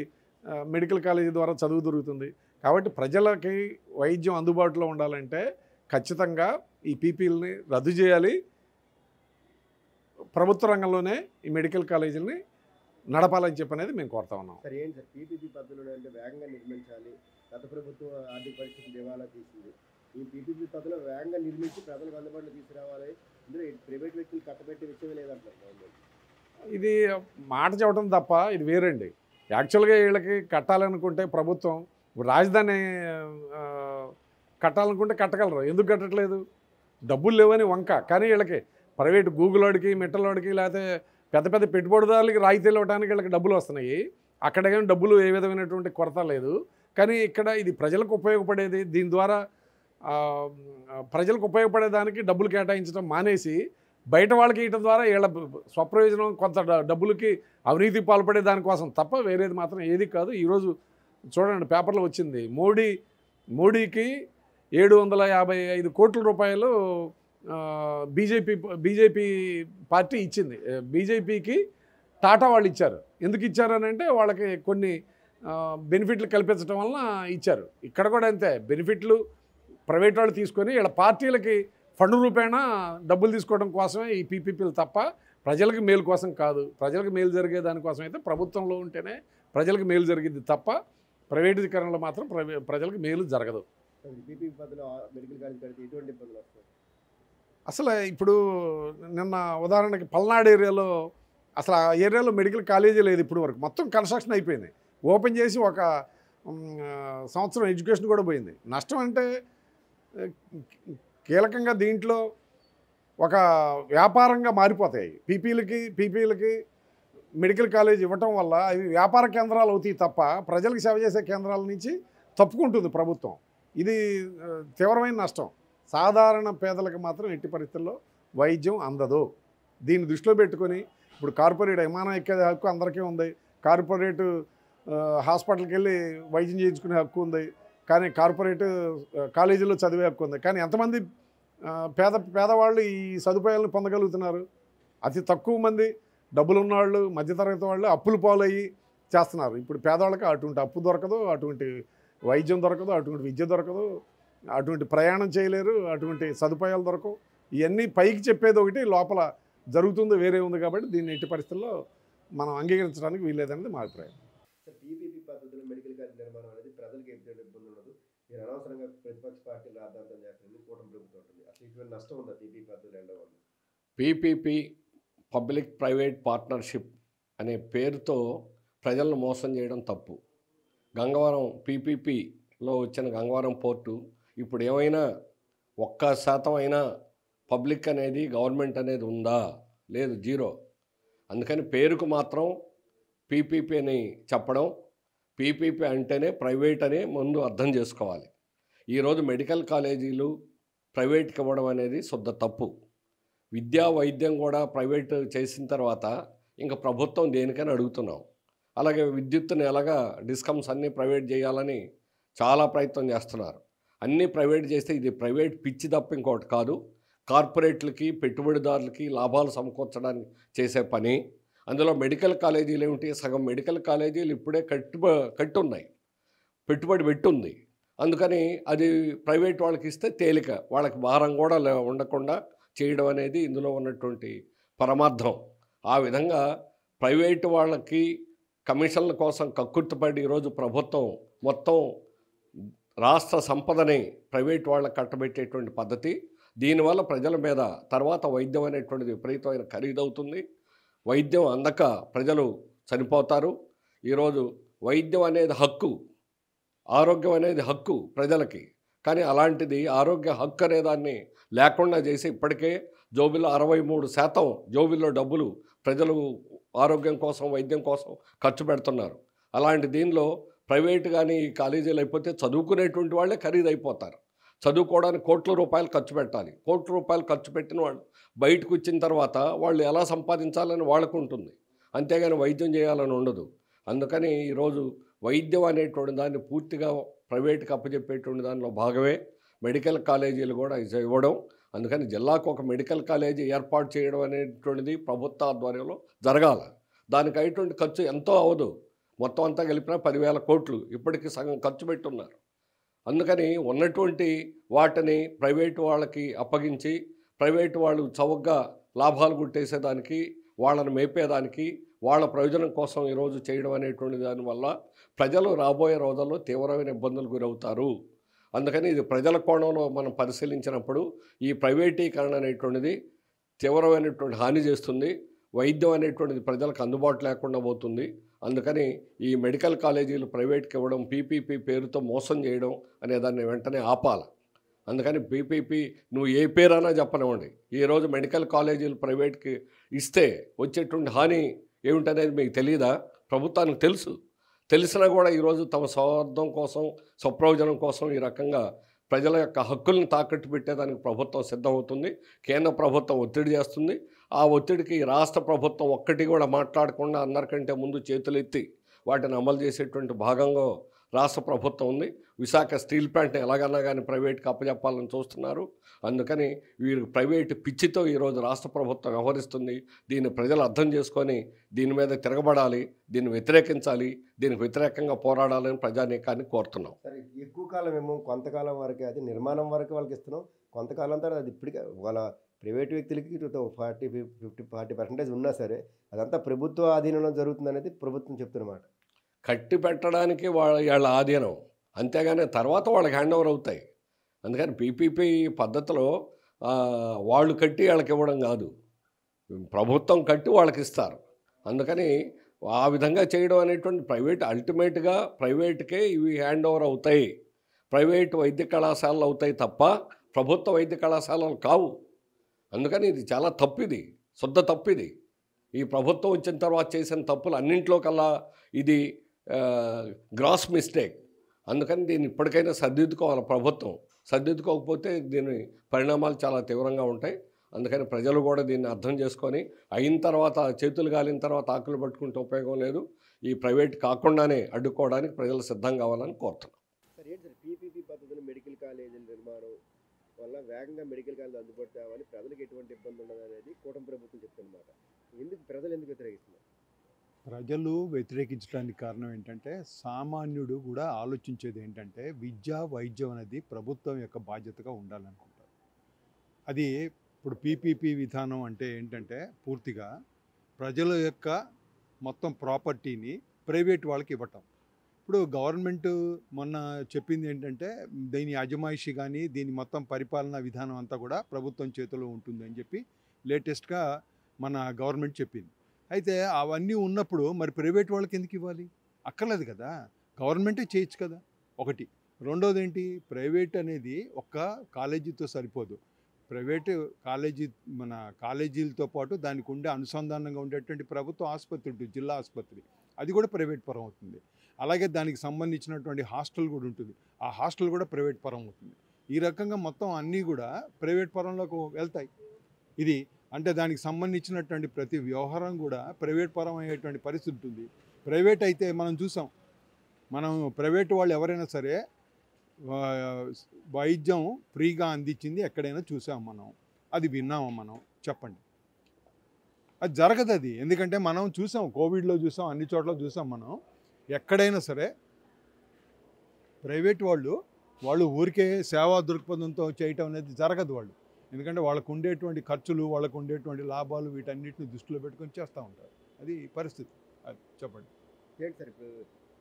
మెడికల్ కాలేజీ ద్వారా చదువు దొరుకుతుంది. కాబట్టి ప్రజలకి వైద్యం అందుబాటులో ఉండాలంటే ఖచ్చితంగా ఈ పీపీలని రద్దు చేయాలి. ప్రభుత్వ రంగంలోనే ఈ మెడికల్ కాలేజీలని నడపాలని చెప్పనేది మేము కోరుతా ఉన్నాం. సార్ ఏంటి సార్ పీపీపీ పద్ధతులు అంటే వేగంగా నిర్మించాలి, గత ప్రభుత్వం ఆర్థిక పరిస్థితి దివాలా తీసింది. ఈ పీపీపీ పద్ధతులు వేగంగా నిర్మించి ప్రజలకు అందుబాటులో తీసుకురావాలి, ఇందులో ప్రైవేట్ వ్యక్తులు కట్టబెట్టే విషయం లేదంటారు గవర్నమెంట్. ఇది మాట చెప్పడం తప్ప ఇది వేరండి. యాక్చువల్గా వీళ్ళకి కట్టాలనుకుంటే ప్రభుత్వం రాజధాని కట్టాలనుకుంటే కట్టగలరు, ఎందుకు కట్టట్లేదు? డబ్బులు లేవని వంక. కానీ వీళ్ళకి ప్రైవేట్ గూగుల్ వాడికి, మెట్టలోడికి, లేకపోతే పెద్ద పెద్ద పెట్టుబడిదారులకి రాయితీలు ఇవ్వడానికి వీళ్ళకి డబ్బులు వస్తున్నాయి. అక్కడ కానీ డబ్బులు ఏ విధమైనటువంటి కొరత లేదు. కానీ ఇక్కడ ఇది ప్రజలకు ఉపయోగపడేది, దీని ద్వారా ప్రజలకు ఉపయోగపడేదానికి డబ్బులు కేటాయించడం మానేసి బయట వాళ్ళకి ఇవ్వడం ద్వారా వీళ్ళ స్వప్రయోజనం కొంత డబ్బులకి అవినీతి పాల్పడే దానికోసం తప్ప వేరేది మాత్రం ఏది కాదు. ఈరోజు చూడండి పేపర్లో వచ్చింది, మోడీకి 755 కోట్ల రూపాయలు బీజేపీ పార్టీ ఇచ్చింది. బీజేపీకి టాటా వాళ్ళు ఇచ్చారు. ఎందుకు ఇచ్చారని అంటే వాళ్ళకి కొన్ని బెనిఫిట్లు కల్పించడం వలన ఇచ్చారు. ఇక్కడ కూడా అంతే, బెనిఫిట్లు ప్రైవేట్ వాళ్ళు తీసుకొని వీళ్ళ పార్టీలకి ఫండ్ రూపేణా డబ్బులు తీసుకోవడం కోసమే ఈ పీపీపీలు తప్ప ప్రజలకు మేలు కోసం కాదు. ప్రజలకు మేలు జరిగే దానికోసం అయితే ప్రభుత్వంలో ఉంటేనే ప్రజలకు మేలు జరిగింది తప్ప ప్రైవేటీకరణలో మాత్రం ప్రజలకు మేలు జరగదు. పీపీపీ పద్ధతిలో మెడికల్ కాలేజ్ కడితే ఎటువంటి ఇబ్బందులు వస్తాయి? అసలు ఇప్పుడు నిన్న ఉదాహరణకి పల్నాడు ఏరియాలో అసలు ఆ ఏరియాలో మెడికల్ కాలేజీ లేదు ఇప్పుడు వరకు. మొత్తం కన్స్ట్రక్షన్ అయిపోయింది, ఓపెన్ చేసి ఒక సంవత్సరం ఎడ్యుకేషన్ కూడా పోయింది. నష్టం అంటే కీలకంగా దీంట్లో ఒక వ్యాపారంగా మారిపోతాయి. పీపీలకి మెడికల్ కాలేజ్ ఇవ్వటం వల్ల అవి వ్యాపార కేంద్రాలు అవుతాయి తప్ప ప్రజలకు సేవ చేసే కేంద్రాల నుంచి తప్పుకుంటుంది ప్రభుత్వం. ఇది తీవ్రమైన నష్టం. సాధారణ పేదలకు మాత్రం ఎట్టి పరిస్థితుల్లో వైద్యం అందదు. దీన్ని దృష్టిలో పెట్టుకొని ఇప్పుడు కార్పొరేట్ విమానం ఎక్కే హక్కు అందరికీ ఉంది, కార్పొరేట్ హాస్పిటల్కి వెళ్ళి వైద్యం చేయించుకునే హక్కు ఉంది, కానీ కార్పొరేట్ కాలేజీలో చదివే హక్కు ఉంది. కానీ ఎంతమంది పేదవాళ్ళు ఈ సదుపాయాలను పొందగలుగుతున్నారు? అతి తక్కువ మంది డబ్బులు ఉన్నవాళ్ళు, మధ్యతరగతి వాళ్ళు అప్పులు పాలయ్యి చేస్తున్నారు. ఇప్పుడు పేదవాళ్ళకి అటువంటి అప్పు దొరకదు, అటువంటి వైద్యం దొరకదు, అటువంటి విద్య దొరకదు, అటువంటి ప్రయాణం చేయలేరు, అటువంటి సదుపాయాలు దొరకవు. ఇవన్నీ పైకి చెప్పేది ఒకటి, లోపల జరుగుతుంది వేరే ఉంది. కాబట్టి దీన్ని ఎట్టి పరిస్థితుల్లో మనం అంగీకరించడానికి వీల్లేదనేది మా అభిప్రాయం. పీపీపీ పద్ధతిలో మెడికల్ కాలేజ్ నిర్మాణం అనేది ప్రజలకు ఎటువంటి ఇబ్బంది ఉండదు, మీరు అనవసరంగా ప్రతిపక్ష పార్టీలు రాద్ధాంతం చేస్తుంది, కూటమి ప్రభుత్వం ఉంటుంది. అసలు ఇటువంటి నష్టం ఉందా పీపీపీ పద్ధతులు వెళ్ళడం వల్ల? పీపీపీ పబ్లిక్ ప్రైవేట్ పార్ట్నర్షిప్ అనే పేరుతో ప్రజలను మోసం చేయడం తప్పు. గంగవరం పీపీపీలో వచ్చిన గంగవరం పోర్టు ఇప్పుడు ఏమైనా 1% అయినా పబ్లిక్ అనేది గవర్నమెంట్ అనేది ఉందా? లేదు, జీరో. అందుకని పేరుకు మాత్రం పీపీపీ అని చెప్పడం, పీపీపీ అంటేనే ప్రైవేట్ అని ముందు అర్థం చేసుకోవాలి. ఈరోజు మెడికల్ కాలేజీలు ప్రైవేట్కి ఇవ్వడం అనేది శుద్ధ తప్పు. విద్యా వైద్యం కూడా ప్రైవేట్ చేసిన తర్వాత ఇంకా ప్రభుత్వం దేనికని అడుగుతున్నాం. అలాగే విద్యుత్తుని ఎలాగా డిస్కమ్స్ అన్నీ ప్రైవేట్ చేయాలని చాలా ప్రయత్నం చేస్తున్నారు. అన్నీ ప్రైవేట్ చేస్తే ఇది ప్రైవేట్ పిచ్చి తప్ప ఇంకోటి కాదు. కార్పొరేట్లకి, పెట్టుబడిదారులకి లాభాలు సమకూర్చడానికి చేసే పని. అందులో మెడికల్ కాలేజీలు ఏమిటి, సగం మెడికల్ కాలేజీలు ఇప్పుడే కట్టున్నాయి, పెట్టుబడి పెట్టుంది. అందుకని అది ప్రైవేట్ వాళ్ళకి ఇస్తే తేలిక, వాళ్ళకి భారం కూడా ఉండకుండా చేయడం అనేది ఇందులో ఉన్నటువంటి పరమార్థం. ఆ విధంగా ప్రైవేటు వాళ్ళకి కమిషన్ల కోసం కక్కుర్తిపడి ఈరోజు ప్రభుత్వం మొత్తం రాష్ట్ర సంపదని ప్రైవేట్ వాళ్ళకి కట్టబెట్టేటువంటి పద్ధతి. దీనివల్ల ప్రజల మీద తర్వాత వైద్యం అనేటువంటిది విపరీతమైన ఖరీదవుతుంది. వైద్యం అందక ప్రజలు చనిపోతారు. ఈరోజు వైద్యం అనేది హక్కు, ఆరోగ్యం అనేది హక్కు ప్రజలకి. కానీ అలాంటిది ఆరోగ్య హక్కు అనే దాన్ని లేకుండా చేసి ఇప్పటికే జోబిలో 63% జోబిల్లో డబ్బులు ప్రజలు ఆరోగ్యం కోసం, వైద్యం కోసం ఖర్చు పెడుతున్నారు. అలాంటి దీనిలో ప్రైవేట్ కానీ ఈ కాలేజీలు అయిపోతే చదువుకునేటువంటి వాళ్ళే ఖరీదైపోతారు. చదువుకోవడానికి కోట్ల రూపాయలు ఖర్చు పెట్టాలి. కోట్ల రూపాయలు ఖర్చు పెట్టిన వాళ్ళు బయటకు వచ్చిన తర్వాత వాళ్ళు ఎలా సంపాదించాలని వాళ్ళకు ఉంటుంది, అంతేగాని వైద్యం చేయాలని ఉండదు. అందుకని ఈరోజు వైద్యం అనేటువంటి దాన్ని పూర్తిగా ప్రైవేట్కి అప్పచెప్పేటువంటి దానిలో భాగమే మెడికల్ కాలేజీలు కూడా ఇవ్వడం. అందుకని జిల్లాకు ఒక మెడికల్ కాలేజీ ఏర్పాటు చేయడం అనేటువంటిది ప్రభుత్వ ఆధ్వర్యంలో జరగాలి. దానికి అయ్యేటువంటి ఖర్చు ఎంతో అవదు. మొత్తం అంతా కలిపినా 10,000 కోట్లు ఇప్పటికీ సగం ఖర్చు పెట్టున్నారు. అందుకని ఉన్నటువంటి వాటిని ప్రైవేటు వాళ్ళకి అప్పగించి ప్రైవేటు వాళ్ళు చౌకగా లాభాలు గుట్టేసేదానికి, వాళ్ళని మేపేదానికి, వాళ్ళ ప్రయోజనం కోసం ఈరోజు చేయడం అనేటువంటి దానివల్ల ప్రజలు రాబోయే రోజుల్లో తీవ్రమైన ఇబ్బందులు గురవుతారు. అందుకని ఇది ప్రజల కోణంలో మనం పరిశీలించినప్పుడు ఈ ప్రైవేటీకరణ అనేటువంటిది తీవ్రమైనటువంటి హాని చేస్తుంది. వైద్యం అనేటువంటిది ప్రజలకు అందుబాటు లేకుండా పోతుంది. అందుకని ఈ మెడికల్ కాలేజీలు ప్రైవేట్కి ఇవ్వడం, పీపీపీ పేరుతో మోసం చేయడం అనే దాన్ని వెంటనే ఆపాలి. అందుకని పీపీపీ నువ్వు ఏ పేరైనా చెప్పనివ్వండి, ఈరోజు మెడికల్ కాలేజీలు ప్రైవేట్కి ఇస్తే వచ్చేటువంటి హాని ఏమిటనేది మీకు తెలియదా? ప్రభుత్వానికి తెలుసు. తెలిసినా కూడా ఈరోజు తమ స్వార్థం కోసం, స్వప్రయోజనం కోసం ఈ రకంగా ప్రజల యొక్క హక్కులను తాకట్టు పెట్టేదానికి ప్రభుత్వం సిద్ధమవుతుంది. కేంద్ర ప్రభుత్వం ఒత్తిడి చేస్తుంది. ఆ ఒత్తిడికి రాష్ట్ర ప్రభుత్వం ఒక్కటి కూడా మాట్లాడకుండా అందరికంటే ముందు చేతులెత్తి వాటిని అమలు చేసేటువంటి భాగంగా రాష్ట్ర ప్రభుత్వం ఉంది. విశాఖ స్టీల్ ప్లాంట్ని ఎలాగన్నా కానీ ప్రైవేట్కి అప్పచెప్పాలని చూస్తున్నారు. అందుకని వీరు ప్రైవేటు పిచ్చితో ఈరోజు రాష్ట్ర ప్రభుత్వం వ్యవహరిస్తుంది. దీన్ని ప్రజలు అర్థం చేసుకొని దీని మీద తిరగబడాలి, దీన్ని వ్యతిరేకించాలి, దీనికి వ్యతిరేకంగా పోరాడాలని ప్రజానీకాన్ని కోరుతున్నాం. సరే, ఎక్కువ కాలం ఏమో కొంతకాలం వరకే అది నిర్మాణం వరకు వాళ్ళకి ఇస్తున్నాం, కొంతకాలం తర్వాత అది ఇప్పటికే వాళ్ళ ప్రైవేట్ వ్యక్తులకి 40% ఉన్నా సరే అదంతా ప్రభుత్వ ఆధీనంలో జరుగుతుంది అనేది ప్రభుత్వం చెప్తున్నమాట. కట్టి పెట్టడానికి వాళ్ళ ఆధీనం, అంతేగాని తర్వాత వాళ్ళకి హ్యాండ్ ఓవర్ అవుతాయి. అందుకని పీపీపీ పద్ధతిలో వాళ్ళు కట్టి వాళ్ళకి ఇవ్వడం కాదు, ప్రభుత్వం కట్టి వాళ్ళకి ఇస్తారు. అందుకని ఆ విధంగా చేయడం అనేటువంటి ప్రైవేట్ అల్టిమేట్గా ప్రైవేట్కే ఇవి హ్యాండ్ ఓవర్ అవుతాయి. ప్రైవేట్ వైద్య కళాశాలలు అవుతాయి తప్ప ప్రభుత్వ వైద్య కళాశాలలు కావు. అందుకని ఇది చాలా తప్పిది, శుద్ధ తప్పిది. ఈ ప్రభుత్వం వచ్చిన తర్వాత చేసిన తప్పులు అన్నింట్లో కల్లా ఇది గ్రాస్ మిస్టేక్. అందుకని దీన్ని ఇప్పటికైనా సర్దిద్దుకోవాలి ప్రభుత్వం. సర్దిద్దుకోకపోతే దీని పరిణామాలు చాలా తీవ్రంగా ఉంటాయి. అందుకని ప్రజలు కూడా దీన్ని అర్థం చేసుకొని అయిన తర్వాత చేతులు కాలిన తర్వాత ఆకులు పట్టుకుంటే ఉపయోగం లేదు. ఈ ప్రైవేట్ కాకుండానే అడ్డుకోవడానికి ప్రజలు సిద్ధం కావాలని కోరుతున్నాం. సార్ ఏంటి సార్ పీపీపీ పద్ధతిలో మెడికల్ కాలేజీల నిర్మాణం వల్ల వేగంగా మెడికల్ కాలేజీలు అందుబాటు తేవాలి, ప్రజలకు ఎటువంటి ఇబ్బంది ఉండదు అనేది కూటమి ప్రభుత్వం చెప్తున్నమాట. ప్రజలు ఎందుకు వ్యతిరేకిస్తున్నారు? ప్రజలు వ్యతిరేకించడానికి కారణం ఏంటంటే సామాన్యుడు కూడా ఆలోచించేది ఏంటంటే విద్య వైద్యం అనేది ప్రభుత్వం యొక్క బాధ్యతగా ఉండాలనుకుంటారు. అది ఇప్పుడు పీపీపీ విధానం అంటే ఏంటంటే పూర్తిగా ప్రజల యొక్క మొత్తం ప్రాపర్టీని ప్రైవేట్ వాళ్ళకి ఇవ్వటం. ఇప్పుడు గవర్నమెంట్ మొన్న చెప్పింది ఏంటంటే దీని అజమాయిషి కానీ దీని మొత్తం పరిపాలనా విధానం అంతా కూడా ప్రభుత్వం చేతిలో ఉంటుందని చెప్పి లేటెస్ట్గా మన గవర్నమెంట్ చెప్పింది. అయితే అవన్నీ ఉన్నప్పుడు మరి ప్రైవేట్ వాళ్ళకి ఎందుకు ఇవ్వాలి? అక్కర్లేదు కదా, గవర్నమెంటే చేయొచ్చు కదా. ఒకటి. రెండోది ఏంటి, ప్రైవేట్ అనేది ఒక్క కాలేజీతో సరిపోదు. ప్రైవేటు కాలేజీ మన కాలేజీలతో పాటు దానికి ఉండే అనుసంధానంగా ఉండేటువంటి ప్రభుత్వ ఆసుపత్రి ఉంటుంది, జిల్లా ఆసుపత్రి, అది కూడా ప్రైవేట్ పరం అవుతుంది. అలాగే దానికి సంబంధించినటువంటి హాస్టల్ కూడా ఉంటుంది, ఆ హాస్టల్ కూడా ప్రైవేట్ పరం అవుతుంది. ఈ రకంగా మొత్తం అన్నీ కూడా ప్రైవేట్ పరంలోకి వెళ్తాయి. ఇది అంటే దానికి సంబంధించినటువంటి ప్రతి వ్యవహారం కూడా ప్రైవేట్ పరం అయ్యేటువంటి పరిస్థితి ఉంటుంది. ప్రైవేట్ అయితే మనం చూసాం, మనం ప్రైవేట్ వాళ్ళు ఎవరైనా సరే వైద్యం ఫ్రీగా అందించింది ఎక్కడైనా చూసాం మనం, అది విన్నాము మనం, చెప్పండి. అది జరగదు అది. ఎందుకంటే మనం చూసాం, కోవిడ్లో చూసాం, అన్ని చోట్ల చూసాం మనం. ఎక్కడైనా సరే ప్రైవేట్ వాళ్ళు ఊరికే సేవా దృక్పథంతో చేయటం అనేది జరగదు. వాళ్ళు ఎందుకంటే వాళ్ళకు ఉండేటువంటి ఖర్చులు, వాళ్ళకు ఉండేటువంటి లాభాలు వీటన్నిటిని దృష్టిలో పెట్టుకొని చేస్తూ ఉంటారు. అది పరిస్థితి. అది చెప్పండి. ఏంటి సార్ ఇప్పుడు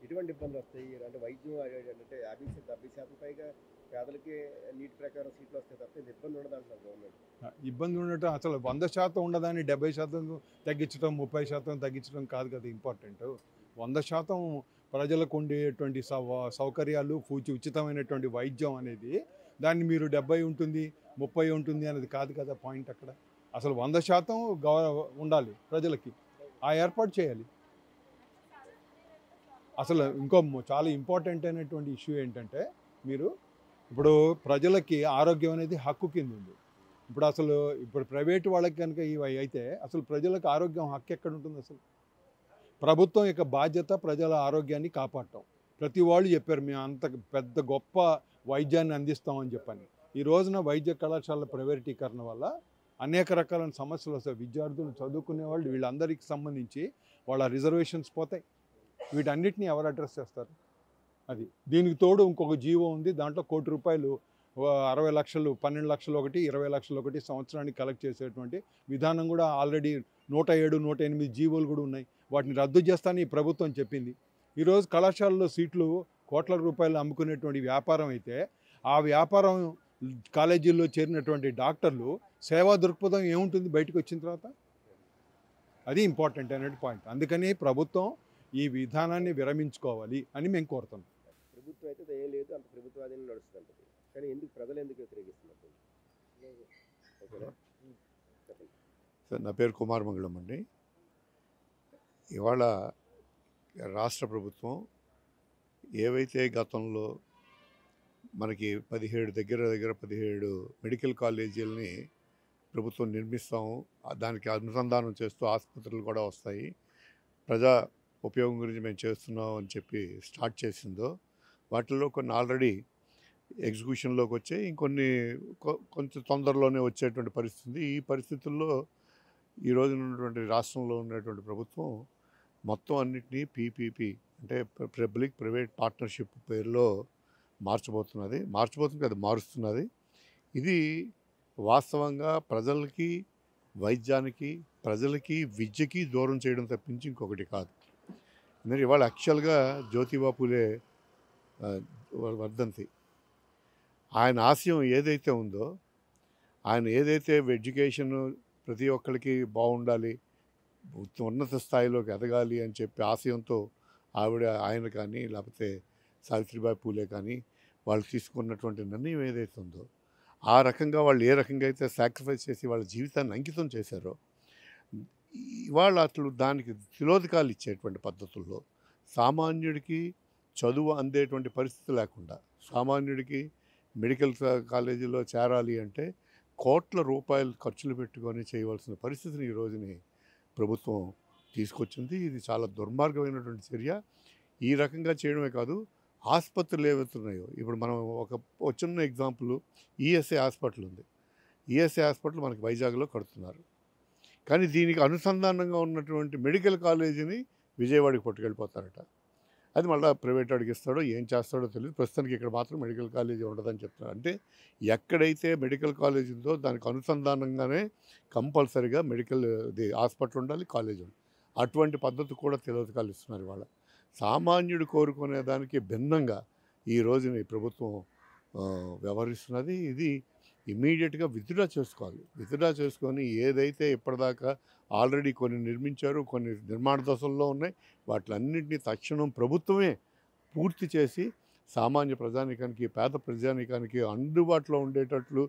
ఎటువంటి ఇబ్బందులు వస్తాయి అంటే వైద్యం అంటే 50% పైగా పేదలకి నీటి ప్రకారం సీట్లు వస్తాయి తప్ప ఇబ్బంది ఉండదు అంటున్నారు గవర్నమెంట్. ఇబ్బంది ఉండటం అసలు 100% ఉండదని 70% తగ్గించడం 30% తగ్గించడం కాదు కదా ఇంపార్టెంట్. 100% ప్రజలకు ఉండేటువంటి సౌకర్యాలు ఉచితమైనటువంటి వైద్యం అనేది దాన్ని మీరు 70 ఉంటుంది 30 ఉంటుంది అనేది కాదు కదా పాయింట్. అక్కడ అసలు 100% ఉండాలి ప్రజలకి, ఆ ఏర్పాటు చేయాలి. అసలు ఇంకో చాలా ఇంపార్టెంట్ అయినటువంటి ఇష్యూ ఏంటంటే మీరు ఇప్పుడు ప్రజలకి ఆరోగ్యం అనేది హక్కు కింద ఉంది. ఇప్పుడు ప్రైవేట్ వాళ్ళకి కనుక ఇవి అయితే అసలు ప్రజలకు ఆరోగ్యం హక్కు ఎక్కడ ఉంటుంది? అసలు ప్రభుత్వం యొక్క బాధ్యత ప్రజల ఆరోగ్యాన్ని కాపాడటం. ప్రతి వాళ్ళు చెప్పారు మేము అంత పెద్ద గొప్ప వైద్యాన్ని అందిస్తామని చెప్పని. ఈ రోజున వైద్య కళాశాలల ప్రైవేటీకరణ వల్ల అనేక రకాలైన సమస్యలు వస్తాయి. విద్యార్థులు, చదువుకునే వాళ్ళు, వీళ్ళందరికీ సంబంధించి వాళ్ళ రిజర్వేషన్స్ పోతాయి. వీటన్నిటిని ఎవరు అడ్రస్ చేస్తారు? అది దీనికి తోడు ఇంకొక జీవో ఉంది, దాంట్లో ₹1,00,00,000 60 లక్షలు 12 లక్షలు ఒకటి 20 లక్షలు ఒకటి సంవత్సరానికి కలెక్ట్ చేసేటువంటి విధానం కూడా ఆల్రెడీ 107, 108 జీవోలు కూడా ఉన్నాయి. వాటిని రద్దు చేస్తానని ఈ ప్రభుత్వం చెప్పింది. ఈరోజు కళాశాలలో సీట్లు కోట్ల రూపాయలు అమ్ముకునేటువంటి వ్యాపారం అయితే ఆ వ్యాపారం కాలేజీల్లో చేరినటువంటి డాక్టర్లు సేవా దృక్పథం ఏముంటుంది బయటకు వచ్చిన తర్వాత? అది ఇంపార్టెంట్ అనేది పాయింట్. అందుకని ప్రభుత్వం ఈ విధానాన్ని విరమించుకోవాలి అని మేము కోరుతున్నాం. ప్రభుత్వం అయితే ఏం లేదు, అంత ప్రభుత్వాధీనం నడుస్తుంది. కానీ ప్రజలు ఎందుకు వ్యతిరేకిస్తున్నారు? సార్, నా పేరు కుమార్ మంగళం అండి. ఇవాళ రాష్ట్ర ప్రభుత్వం ఏవైతే గతంలో మనకి 17 మెడికల్ కాలేజీలని ప్రభుత్వం నిర్మిస్తాము, దానికి అనుసంధానం చేస్తూ ఆసుపత్రులు కూడా వస్తాయి, ప్రజా ఉపయోగం గురించి మేము చేస్తున్నాం అని చెప్పి స్టార్ట్ చేసిందో వాటిల్లో కొన్ని ఆల్రెడీ ఎగ్జిక్యూషన్లోకి వచ్చాయి, ఇంకొన్ని కొంచెం తొందరలోనే వచ్చేటువంటి పరిస్థితి. ఈ పరిస్థితుల్లో ఈ రోజున ఉన్నటువంటి రాష్ట్రంలో ఉన్నటువంటి ప్రభుత్వం మొత్తం అన్నింటినీ పీపీపీ అంటే పబ్లిక్ ప్రైవేట్ పార్ట్నర్షిప్ పేరులో మారుస్తున్నది. ఇది వాస్తవంగా ప్రజలకి, వైద్యానికి, ప్రజలకి, విద్యకి దూరం చేయడం తప్పించి ఇంకొకటి కాదు. ఎందుకంటే ఇవాళ యాక్చువల్గా జ్యోతిబా పూలే వర్ధంతి. ఆయన ఆశయం ఏదైతే ఉందో, ఆయన ఏదైతే ఎడ్యుకేషన్ ప్రతి ఒక్కరికి బాగుండాలి, ఉన్నత స్థాయిలోకి ఎదగాలి అని చెప్పి ఆశయంతో ఆయన కానీ లేకపోతే సావిత్రిబాయి పూలే కానీ వాళ్ళు తీసుకున్నటువంటి నిర్ణయం ఏదైతే ఉందో, ఆ రకంగా వాళ్ళు ఏ రకంగా అయితే సాక్రిఫైస్ చేసి వాళ్ళ జీవితాన్ని అంకితం చేశారో, ఇవాళ అసలు దానికి తిలోదకాలు ఇచ్చేటువంటి పద్ధతుల్లో సామాన్యుడికి చదువు అందేటువంటి పరిస్థితి లేకుండా, సామాన్యుడికి మెడికల్ కాలేజీలో చేరాలి అంటే కోట్ల రూపాయలు ఖర్చులు పెట్టుకొని చేయవలసిన పరిస్థితిని ఈ రోజుని ప్రభుత్వం తీసుకొచ్చింది. ఇది చాలా దుర్మార్గమైనటువంటి చర్య. ఈ రకంగా చేయడమే కాదు, ఆసుపత్రులు ఏవైతే ఉన్నాయో, ఇప్పుడు మనం ఒక చిన్న ఎగ్జాంపుల్, ఈఎస్ఐ హాస్పిటల్ ఉంది. ఈఎస్ఐ హాస్పిటల్ మనకి వైజాగ్లో కడుతున్నారు. కానీ దీనికి అనుసంధానంగా ఉన్నటువంటి మెడికల్ కాలేజీని విజయవాడకి పట్టుకెళ్ళిపోతారట. అది మళ్ళీ ప్రైవేట్ వాడికి ఇస్తాడో ఏం చేస్తాడో తెలియదు. ప్రస్తుతానికి ఇక్కడ మాత్రం మెడికల్ కాలేజీ ఉండదని చెప్తున్నారు. అంటే ఎక్కడైతే మెడికల్ కాలేజ్ ఉందో దానికి అనుసంధానంగానే కంపల్సరీగా హాస్పిటల్ ఉండాలి, కాలేజ్ ఉండాలి. అటువంటి పద్ధతి కూడా తెలియదు ఇస్తున్నారు. ఇవాళ సామాన్యుడు కోరుకునే దానికి భిన్నంగా ఈ రోజున ఈ ప్రభుత్వం వ్యవహరిస్తున్నది. ఇది ఇమీడియట్గా విత్డ్రా చేసుకోవాలి. విత్డ్రా చేసుకొని ఏదైతే ఇప్పటిదాకా ఆల్రెడీ కొన్ని నిర్మించారు, కొన్ని నిర్మాణ దశల్లో ఉన్నాయి, వాటిలన్నింటినీ తక్షణం ప్రభుత్వమే పూర్తి చేసి సామాన్య ప్రజానీకానికి, పేద ప్రజానీకానికి అందుబాటులో ఉండేటట్లు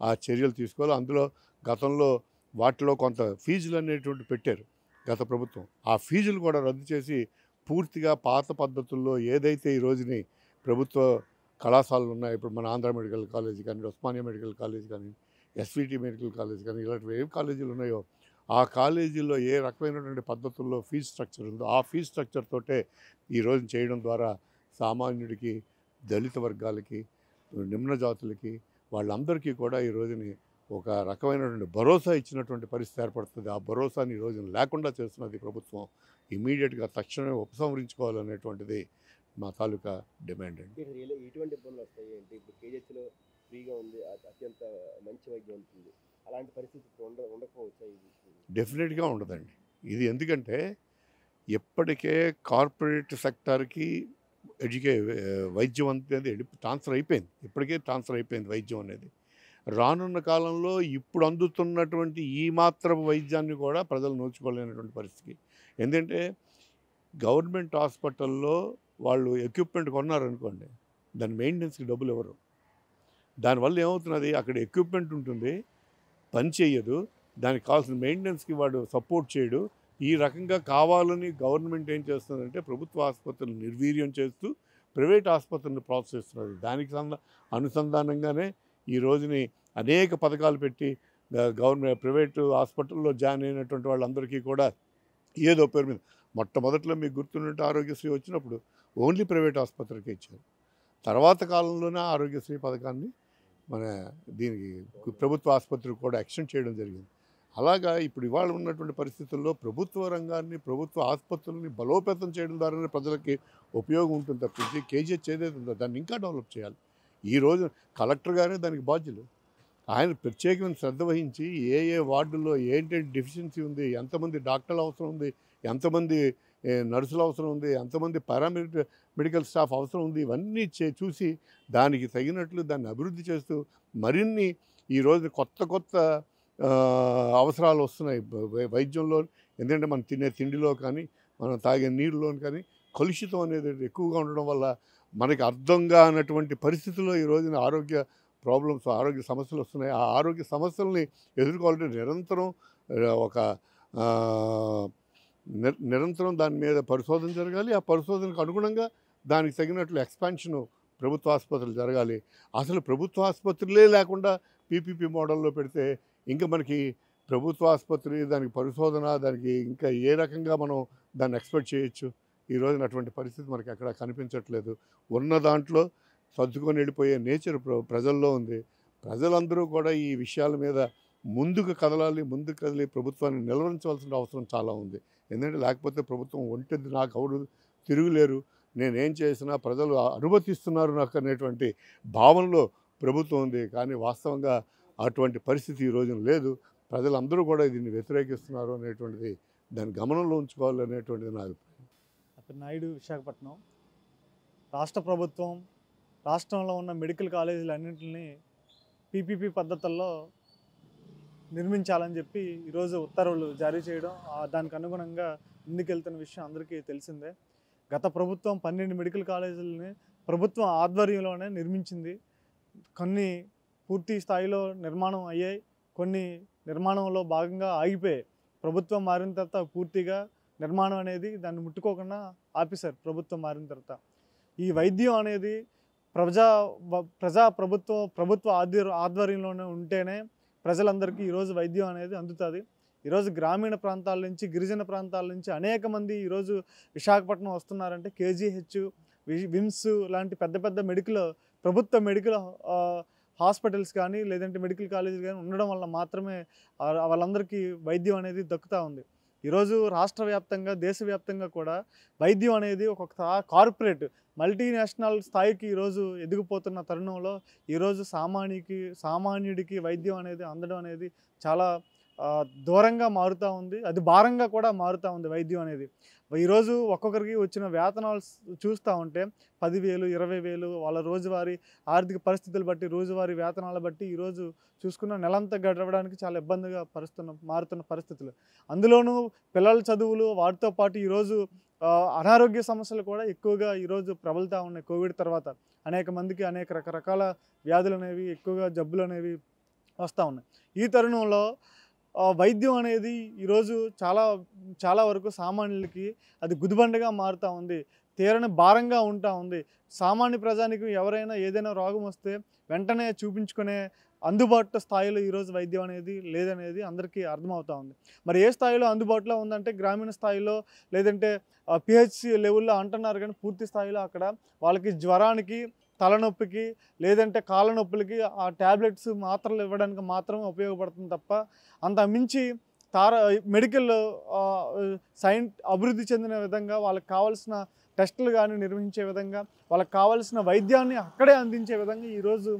ఆ చర్యలు తీసుకోవాలి. అందులో గతంలో వాటిలో కొంత ఫీజులు అనేటువంటి పెట్టారు గత ప్రభుత్వం. ఆ ఫీజులు కూడా రద్దు చేసి పూర్తిగా పాత పద్ధతుల్లో ఏదైతే ఈ రోజుని ప్రభుత్వ కళాశాలలు ఉన్నాయి, ఇప్పుడు మన ఆంధ్ర మెడికల్ కాలేజ్ కానీ, ఉస్మానియా మెడికల్ కాలేజ్ కానీ, ఎస్విటి మెడికల్ కాలేజ్ కానీ, ఇలాంటివి ఏ కాలేజీలు ఉన్నాయో ఆ కాలేజీల్లో ఏ రకమైనటువంటి పద్ధతుల్లో ఫీజు స్ట్రక్చర్ ఉందో ఆ ఫీజు స్ట్రక్చర్ తోటే ఈరోజు చేయడం ద్వారా సామాన్యుడికి, దళిత వర్గాలకి, నిమ్న జాతులకి, వాళ్ళందరికీ కూడా ఈ రోజుని ఒక రకమైనటువంటి భరోసా ఇచ్చినటువంటి పరిస్థితి ఏర్పడుతుంది. ఆ భరోసాని ఈ రోజున లేకుండా చేస్తున్నది ప్రభుత్వం. ఇమీడియట్గా తక్షణమే ఉపసంహరించుకోవాలనేటువంటిది మా తాలూకా డిమాండ్ అండి. ఎటువంటి ఇబ్బందులు వస్తాయి అంటే ఇప్పుడు కేజీహెచ్లో ఫ్రీగా ఉంది, అత్యంత మంచి వైద్యం ఉంటుంది, అలాంటి పరిస్థితి ఉండకపోవచ్చా? డెఫినెట్గా ఉండదండి. ఇది ఎందుకంటే ఇప్పటికే కార్పొరేట్ సెక్టార్కి వైద్యం అనేది ట్రాన్స్ఫర్ అయిపోయింది. ఇప్పటికే ట్రాన్స్ఫర్ అయిపోయింది వైద్యం అనేది. రానున్న కాలంలో ఇప్పుడు అందుతున్నటువంటి ఈ మాత్రపు వైద్యాన్ని కూడా ప్రజలు నోచుకోలేనటువంటి పరిస్థితి. ఎందుకంటే గవర్నమెంట్ హాస్పిటల్లో వాళ్ళు ఎక్విప్మెంట్ కొన్నారనుకోండి, దాని మెయింటెనెన్స్కి డబ్బులు ఇవ్వరు. దానివల్ల ఏమవుతున్నది, అక్కడ ఎక్విప్మెంట్ ఉంటుంది, పని చేయదు, దానికి కావాల్సిన మెయింటెనెన్స్కి వాడు సపోర్ట్ చేయడు. ఈ రకంగా కావాలని గవర్నమెంట్ ఏం చేస్తుందంటే ప్రభుత్వ ఆసుపత్రులను నిర్వీర్యం చేస్తూ ప్రైవేట్ ఆసుపత్రులను ప్రోత్సహిస్తున్నది. దానికి అనుసంధానంగానే ఈ రోజుని అనేక పథకాలు పెట్టి గవర్నమెంట్ ప్రైవేటు హాస్పిటల్లో జాయిన్ అయినటువంటి వాళ్ళందరికీ కూడా ఏదో పేరు మీద, మొట్టమొదట్లో మీకు గుర్తున్నట్టు ఆరోగ్యశ్రీ వచ్చినప్పుడు ఓన్లీ ప్రైవేట్ ఆసుపత్రికి ఇచ్చారు. తర్వాత కాలంలోనే ఆరోగ్యశ్రీ పథకాన్ని మన దీనికి ప్రభుత్వ ఆసుపత్రికి కూడా ఎక్స్టెండ్ చేయడం జరిగింది. అలాగా ఇప్పుడు ఇవాళ ఉన్నటువంటి పరిస్థితుల్లో ప్రభుత్వ రంగాన్ని, ప్రభుత్వ ఆసుపత్రులని బలోపేతం చేయడం ద్వారానే ప్రజలకి ఉపయోగం ఉంటుంది తప్పించి కేజీహెచ్ ఏదైతే ఉందో దాన్ని ఇంకా డెవలప్ చేయాలి. ఈరోజు కలెక్టర్ గారే దానికి బాధ్యులు. ఆయన ప్రత్యేకమైన శ్రద్ధ వహించి ఏ వార్డుల్లో ఏంటంటే డెఫిషియన్సీ ఉంది, ఎంతమంది డాక్టర్లు అవసరం ఉంది, ఎంతమంది నర్సులు అవసరం ఉంది, ఎంతమంది మెడికల్ స్టాఫ్ అవసరం ఉంది, ఇవన్నీ చూసి దానికి తగినట్లు దాన్ని అభివృద్ధి చేస్తూ మరిన్ని ఈరోజు కొత్త అవసరాలు వస్తున్నాయి వైద్యంలో. ఎందుకంటే మనం తినే తిండిలో కానీ, మనం తాగే నీరులో కానీ కలుషితం అనేది ఎక్కువగా ఉండడం వల్ల మనకి అర్థంగా అన్నటువంటి పరిస్థితుల్లో ఈ రోజున ఆరోగ్య ప్రాబ్లమ్స్, ఆరోగ్య సమస్యలు వస్తున్నాయి. ఆ ఆరోగ్య సమస్యల్ని ఎదుర్కోవాలంటే నిరంతరం దాని మీద పరిశోధన జరగాలి. ఆ పరిశోధనకు అనుగుణంగా దానికి తగినట్లు ఎక్స్పాన్షను ప్రభుత్వ ఆసుపత్రులు జరగాలి. అసలు ప్రభుత్వ ఆసుపత్రులే లేకుండా పీపీపీ మోడల్లో పెడితే ఇంకా మనకి ప్రభుత్వ ఆసుపత్రి, దానికి పరిశోధన, దానికి ఇంకా ఏ రకంగా మనం దాన్ని ఎక్స్పెక్ట్ చేయొచ్చు? ఈ రోజున అటువంటి పరిస్థితి మనకి ఎక్కడ కనిపించట్లేదు. ఉన్న దాంట్లో సర్దుకొని వెళ్ళిపోయే నేచర్ ప్రజల్లో ఉంది. ప్రజలందరూ కూడా ఈ విషయాల మీద ముందుకు కదలి ప్రభుత్వాన్ని నిలవరించవలసిన అవసరం చాలా ఉంది. ఎందుకంటే లేకపోతే ప్రభుత్వం ఒంటిది నాకు ఎవరు తిరుగులేరు, నేనేం చేసినా ప్రజలు అనుమతిస్తున్నారు నాకు అనేటువంటి భావనలో ప్రభుత్వం ఉంది. కానీ వాస్తవంగా అటువంటి పరిస్థితి ఈ రోజున లేదు. ప్రజలందరూ కూడా దీన్ని వ్యతిరేకిస్తున్నారు అనేటువంటిది దాన్ని గమనంలో ఉంచుకోవాలి అనేటువంటిది నా అభిప్రాయం. నాయుడు, విశాఖపట్నం. రాష్ట్ర ప్రభుత్వం రాష్ట్రంలో ఉన్న మెడికల్ కాలేజీలన్నింటినీ పీపీపీ పద్ధతుల్లో నిర్మించాలని చెప్పి ఈరోజు ఉత్తర్వులు జారీ చేయడం, దానికి అనుగుణంగా ముందుకెళ్తున్న విషయం అందరికీ తెలిసిందే. గత ప్రభుత్వం 12 మెడికల్ కాలేజీలని ప్రభుత్వం ఆధ్వర్యంలోనే నిర్మించింది. కొన్ని పూర్తి స్థాయిలో నిర్మాణం అయ్యాయి, కొన్ని నిర్మాణంలో భాగంగా ఆగిపోయాయి. ప్రభుత్వం మారిన తర్వాత పూర్తిగా నిర్మాణం అనేది దాన్ని ముట్టుకోకుండా ఆపేశారు. ప్రభుత్వం మారిన తర్వాత ఈ వైద్యం అనేది ప్రభుత్వ ఆధ్వర్యంలోనే ఉంటేనే ప్రజలందరికీ ఈరోజు వైద్యం అనేది అందుతుంది. ఈరోజు గ్రామీణ ప్రాంతాల నుంచి, గిరిజన ప్రాంతాల నుంచి అనేక మంది ఈరోజు విశాఖపట్నం వస్తున్నారంటే కేజీహెచ్, విమ్స్ లాంటి పెద్ద పెద్ద ప్రభుత్వ మెడికల్ హాస్పిటల్స్ కానీ లేదంటే మెడికల్ కాలేజీలు కానీ ఉండడం వల్ల మాత్రమే వాళ్ళందరికీ వైద్యం అనేది దక్కుతూ ఉంది. ఈరోజు రాష్ట్ర వ్యాప్తంగా, దేశవ్యాప్తంగా కూడా వైద్యం అనేది ఒక కార్పొరేట్ మల్టీనేషనల్ స్థాయికి ఈరోజు ఎదిగిపోతున్న తరుణంలో ఈరోజు సామాన్యుడికి వైద్యం అనేది అందడం అనేది చాలా దూరంగా మారుతూ ఉంది. అది భారంగా కూడా మారుతూ ఉంది వైద్యం అనేది. ఈరోజు ఒక్కొక్కరికి వచ్చిన వేతనాలు చూస్తూ ఉంటే 10,000, 20,000 వాళ్ళ రోజువారీ ఆర్థిక పరిస్థితులు బట్టి, రోజువారీ వేతనాల బట్టి ఈరోజు చూసుకున్న నెలంతా గడవడానికి చాలా ఇబ్బందిగా మారుతున్న పరిస్థితులు. అందులోనూ పిల్లల చదువులు, వాటితో పాటు ఈరోజు అనారోగ్య సమస్యలు కూడా ఎక్కువగా ఈరోజు ప్రబలుతూ ఉన్నాయి. కోవిడ్ తర్వాత అనేక మందికి అనేక రకరకాల వ్యాధులు అనేవి, ఎక్కువగా జబ్బులు అనేవి వస్తూ ఉన్నాయి. ఈ తరుణంలో వైద్యం అనేది ఈరోజు చాలా వరకు సామాన్యులకి అది గుదిబండగా మారుతూ ఉంది, తీరని భారంగా ఉంటా ఉంది. సామాన్య ప్రజానికి ఎవరైనా ఏదైనా రోగం వస్తే వెంటనే చూపించుకునే అందుబాటులో స్థాయిలో ఈరోజు వైద్యం అనేది లేదనేది అందరికీ అర్థమవుతూ ఉంది. మరి ఏ స్థాయిలో అందుబాటులో ఉందంటే గ్రామీణ స్థాయిలో లేదంటే పిహెచ్సి లెవెల్లో అంటున్నారు, కానీ పూర్తి స్థాయిలో అక్కడ వాళ్ళకి జ్వరానికి, తలనొప్పికి లేదంటే కాళ్ళ నొప్పులకి ఆ ట్యాబ్లెట్స్, మాత్రలు ఇవ్వడానికి మాత్రమే ఉపయోగపడుతుంది తప్ప అంత మించి మెడికల్ అభివృద్ధి చెందిన విధంగా వాళ్ళకి కావాల్సిన టెస్టులు కానీ నిర్వహించే విధంగా, వాళ్ళకి కావాల్సిన వైద్యాన్ని అక్కడే అందించే విధంగా ఈరోజు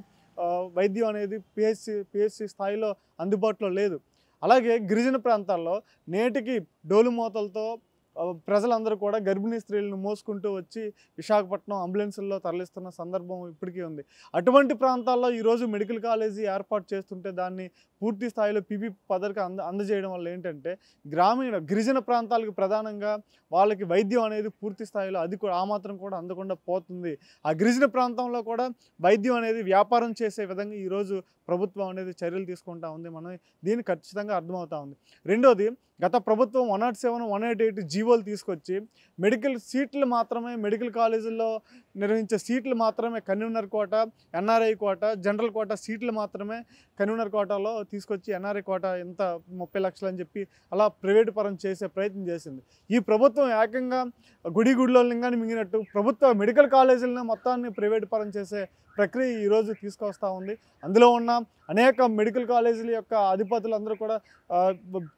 వైద్యం అనేది పిహెచ్సి స్థాయిలో అందుబాటులో లేదు. అలాగే గిరిజన ప్రాంతాల్లో నేటికి డోలు మోతలతో ప్రజలందరూ కూడా గర్భిణీ స్త్రీలను మోసుకుంటూ వచ్చి విశాఖపట్నం అంబులెన్సుల్లో తరలిస్తున్న సందర్భం ఇప్పటికీ ఉంది. అటువంటి ప్రాంతాల్లో ఈరోజు మెడికల్ కాలేజీ ఏర్పాటు చేస్తుంటే దాన్ని పూర్తి స్థాయిలో పీపీపీ పద్ధతికి అందజేయడం వల్ల ఏంటంటే గిరిజన ప్రాంతాలకు ప్రధానంగా వాళ్ళకి వైద్యం అనేది పూర్తి స్థాయిలో అది కూడా ఆ మాత్రం కూడా అందకుండా పోతుంది. ఆ గిరిజన ప్రాంతంలో కూడా వైద్యం అనేది వ్యాపారం చేసే విధంగా ఈరోజు ప్రభుత్వం అనేది చర్యలు తీసుకుంటా ఉంది. మనం దీన్ని ఖచ్చితంగా అర్థమవుతా ఉంది. రెండోది, గత ప్రభుత్వం 107, 188 జీవోలు తీసుకొచ్చి మెడికల్ సీట్లు మాత్రమే, మెడికల్ కాలేజీల్లో నిర్వహించే సీట్లు మాత్రమే కన్వీనర్ కోట, ఎన్ఆర్ఐ కోట, జనరల్ కోట సీట్లు మాత్రమే కన్వీనర్ కోటాలో తీసుకొచ్చి ఎన్ఆర్ఐ కోట ఎంత 30 లక్షలు అని చెప్పి అలా ప్రైవేటు పరం చేసే ప్రయత్నం చేసింది. ఈ ప్రభుత్వం ఏకంగా గుడిలో లింగాన్ని మింగినట్టు ప్రభుత్వ మెడికల్ కాలేజీలను మొత్తాన్ని ప్రైవేటు పరం చేసే ప్రక్రియ ఈరోజు తీసుకొస్తూ ఉంది. అందులో ఉన్న అనేక మెడికల్ కాలేజీల యొక్క అధిపతులందరూ కూడా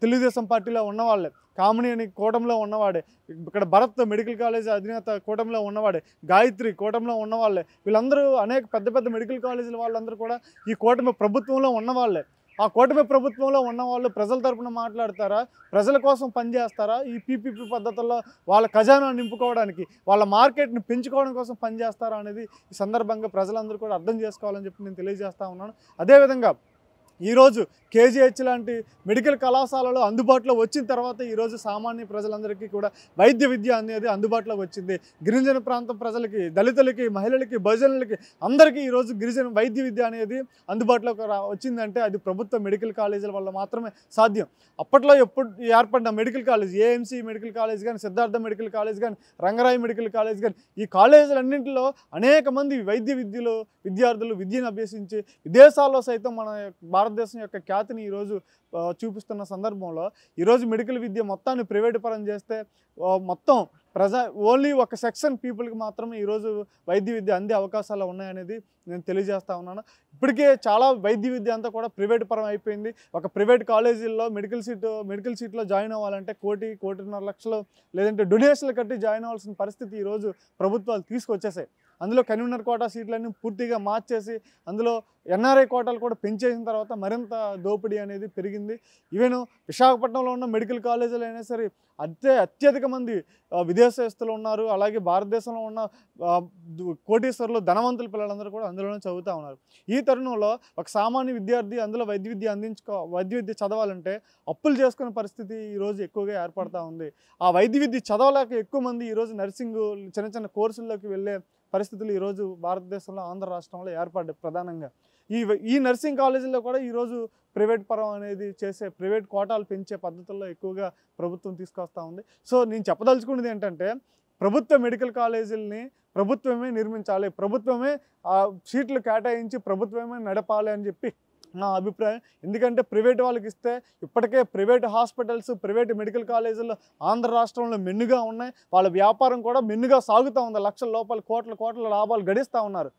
తెలుగుదేశం పార్టీలో ఉన్నవాళ్ళే. కామిని అని కూటమిలో ఉన్నవాడే, ఇక్కడ భరత్ మెడికల్ కాలేజ్ అధినేత కూటమిలో ఉన్నవాడే, గాయత్రి కూటమిలో ఉన్నవాళ్ళే. వీళ్ళందరూ అనేక పెద్ద పెద్ద మెడికల్ కాలేజీల వాళ్ళందరూ కూడా ఈ కూటమి ప్రభుత్వంలో ఉన్నవాళ్ళే. ఆ కూటమి ప్రభుత్వంలో ఉన్నవాళ్ళు ప్రజల తరపున మాట్లాడతారా, ప్రజల కోసం పనిచేస్తారా, ఈ పీపీపీ పద్ధతుల్లో వాళ్ళ ఖజానా నింపుకోవడానికి, వాళ్ళ మార్కెట్ని పెంచుకోవడం కోసం పనిచేస్తారా అనేది ఈ సందర్భంగా ప్రజలందరూ కూడా అర్థం చేసుకోవాలని చెప్పి నేను తెలియజేస్తూ ఉన్నాను. అదేవిధంగా ఈరోజు కేజీహెచ్ లాంటి మెడికల్ కళాశాలలో అందుబాటులో వచ్చిన తర్వాత ఈరోజు సామాన్య ప్రజలందరికీ కూడా వైద్య విద్య అనేది అందుబాటులోకి వచ్చింది. గిరిజన ప్రాంతం ప్రజలకి, దళితులకి, మహిళలకి, బహుజనులకి అందరికీ ఈరోజు గిరిజన వైద్య విద్య అనేది అందుబాటులోకి వచ్చిందంటే అది ప్రభుత్వ మెడికల్ కాలేజీల వల్ల మాత్రమే సాధ్యం. అప్పట్లో ఎప్పుడు ఏర్పడిన medical college, AMC medical college కానీ, సిద్ధార్థ మెడికల్ కాలేజ్ కానీ, రంగరాయి మెడికల్ కాలేజ్ కానీ, ఈ కాలేజీలన్నింటిలో అనేక మంది విద్యార్థులు విద్యను అభ్యసించి విదేశాల్లో సైతం మన భారతదేశం యొక్క ఖ్యాతిని ఈరోజు చూపిస్తున్న సందర్భంలో ఈరోజు మెడికల్ విద్య మొత్తాన్ని ప్రైవేటు పరం చేస్తే మొత్తం ఓన్లీ ఒక సెక్షన్ పీపుల్కి మాత్రమే ఈరోజు వైద్య విద్య అందే అవకాశాలు ఉన్నాయనేది నేను తెలియజేస్తా ఉన్నాను. ఇప్పటికే చాలా వైద్య విద్య అంతా కూడా ప్రైవేటు పరం అయిపోయింది. ఒక ప్రైవేట్ కాలేజీల్లో మెడికల్ సీట్లో జాయిన్ అవ్వాలంటే 1.5 లక్షలు లేదంటే డొనేషన్లు కట్టి జాయిన్ అవ్వాల్సిన పరిస్థితి ఈరోజు ప్రభుత్వాలు తీసుకొచ్చేసాయి. అందులో కన్వీనర్ కోటా సీట్లన్నీ పూర్తిగా మార్చేసి అందులో ఎన్ఆర్ఐ కోటాలు కూడా పెంచేసిన తర్వాత మరింత దోపిడీ అనేది పెరిగింది. ఈవెన్ విశాఖపట్నంలో ఉన్న మెడికల్ కాలేజీలు అయినా సరే అత్యధిక మంది విదేశస్తులు ఉన్నారు. అలాగే భారతదేశంలో ఉన్న కోటీశ్వరులు, ధనవంతుల పిల్లలందరూ కూడా అందులోనే చదువుతూ ఉన్నారు. ఈ తరుణంలో ఒక సామాన్య విద్యార్థి అందులో వైద్య విద్య చదవాలంటే అప్పులు చేసుకునే పరిస్థితి ఈరోజు ఎక్కువగా ఏర్పడుతూ ఉంది. ఆ వైద్య విద్య చదవలేక ఎక్కువ మంది ఈరోజు నర్సింగ్ చిన్న చిన్న కోర్సుల్లోకి వెళ్ళే పరిస్థితులు ఈరోజు భారతదేశంలో, ఆంధ్ర రాష్ట్రంలో ఏర్పడ్డాయి. ప్రధానంగా ఈ నర్సింగ్ కాలేజీల్లో కూడా ఈరోజు ప్రైవేట్ పరం అనేది చేసే, ప్రైవేట్ కోటాలు పెంచే పద్ధతుల్లో ఎక్కువగా ప్రభుత్వం తీసుకొస్తూ ఉంది. సో నేను చెప్పదలుచుకున్నది ఏంటంటే ప్రభుత్వ మెడికల్ కాలేజీలని ప్రభుత్వమే నిర్మించాలి, ప్రభుత్వమే సీట్లు కేటాయించి ప్రభుత్వమే నడపాలి అని చెప్పి నా అభిప్రాయం. ఎందుకంటే ప్రైవేట్ వాళ్ళకి ఇస్తే ఇప్పటికే ప్రైవేట్ హాస్పిటల్స్, ప్రైవేట్ మెడికల్ కాలేజీలు ఆంధ్ర రాష్ట్రంలో మెన్నుగా ఉన్నాయి. వాళ్ళ వ్యాపారం కూడా మెన్నుగా సాగుతూ ఉంది. లక్షల రూపాయలు, కోట్ల లాభాలు గడిస్తూ ఉన్నారు.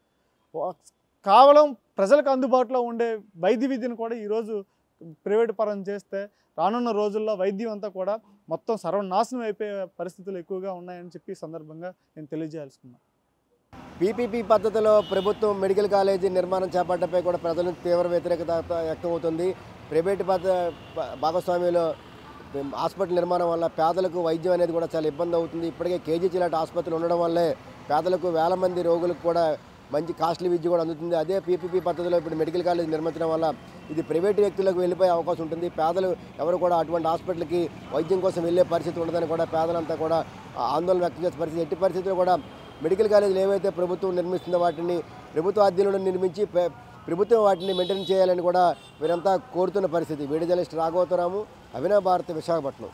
కేవలం ప్రజలకు అందుబాటులో ఉండే వైద్య విద్యను కూడా ఈరోజు ప్రైవేట్ పరం చేస్తే రానున్న రోజుల్లో వైద్యం అంతా కూడా మొత్తం సర్వనాశనం అయిపోయే పరిస్థితులు ఎక్కువగా ఉన్నాయని చెప్పి సందర్భంగా నేను తెలియజేయాల్సుకున్నాను. పీపీపీ పద్ధతిలో ప్రభుత్వం మెడికల్ కాలేజీ నిర్మాణం చేపట్టడంపై కూడా ప్రజల నుంచి తీవ్ర వ్యతిరేకత వ్యక్తమవుతుంది. ప్రైవేటు భాగస్వామ్యంలో హాస్పిటల్ నిర్మాణం వల్ల పేదలకు వైద్యం అనేది కూడా చాలా ఇబ్బంది అవుతుంది. ఇప్పటికే కేజీహెచ్ లాంటి ఆసుపత్రులు ఉండడం వల్లే పేదలకు వేల మంది రోగులకు కూడా మంచి కాస్ట్లీ విద్య కూడా అందుతుంది. అదే పీపీపీ పద్ధతిలో ఇప్పుడు మెడికల్ కాలేజ్ నిర్మించడం వల్ల ఇది ప్రైవేటు వ్యక్తులకు వెళ్ళిపోయే అవకాశం ఉంటుంది. పేదలు ఎవరు కూడా అటువంటి హాస్పిటల్కి వైద్యం కోసం వెళ్ళే పరిస్థితి ఉండదని కూడా పేదలంతా కూడా ఆందోళన వ్యక్తం చేసే పరిస్థితి. ఎట్టి పరిస్థితుల్లో కూడా మెడికల్ కాలేజీలు ఏవైతే ప్రభుత్వం నిర్మిస్తుందో వాటిని ప్రభుత్వ ఆధ్వర్యంలో నిర్మించి ప్రభుత్వం వాటిని మెయింటైన్ చేయాలని కూడా వీరంతా కోరుతున్న పరిస్థితి. Video journalist Raghavataramu, Abhinav Bharati, Visakhapatnam.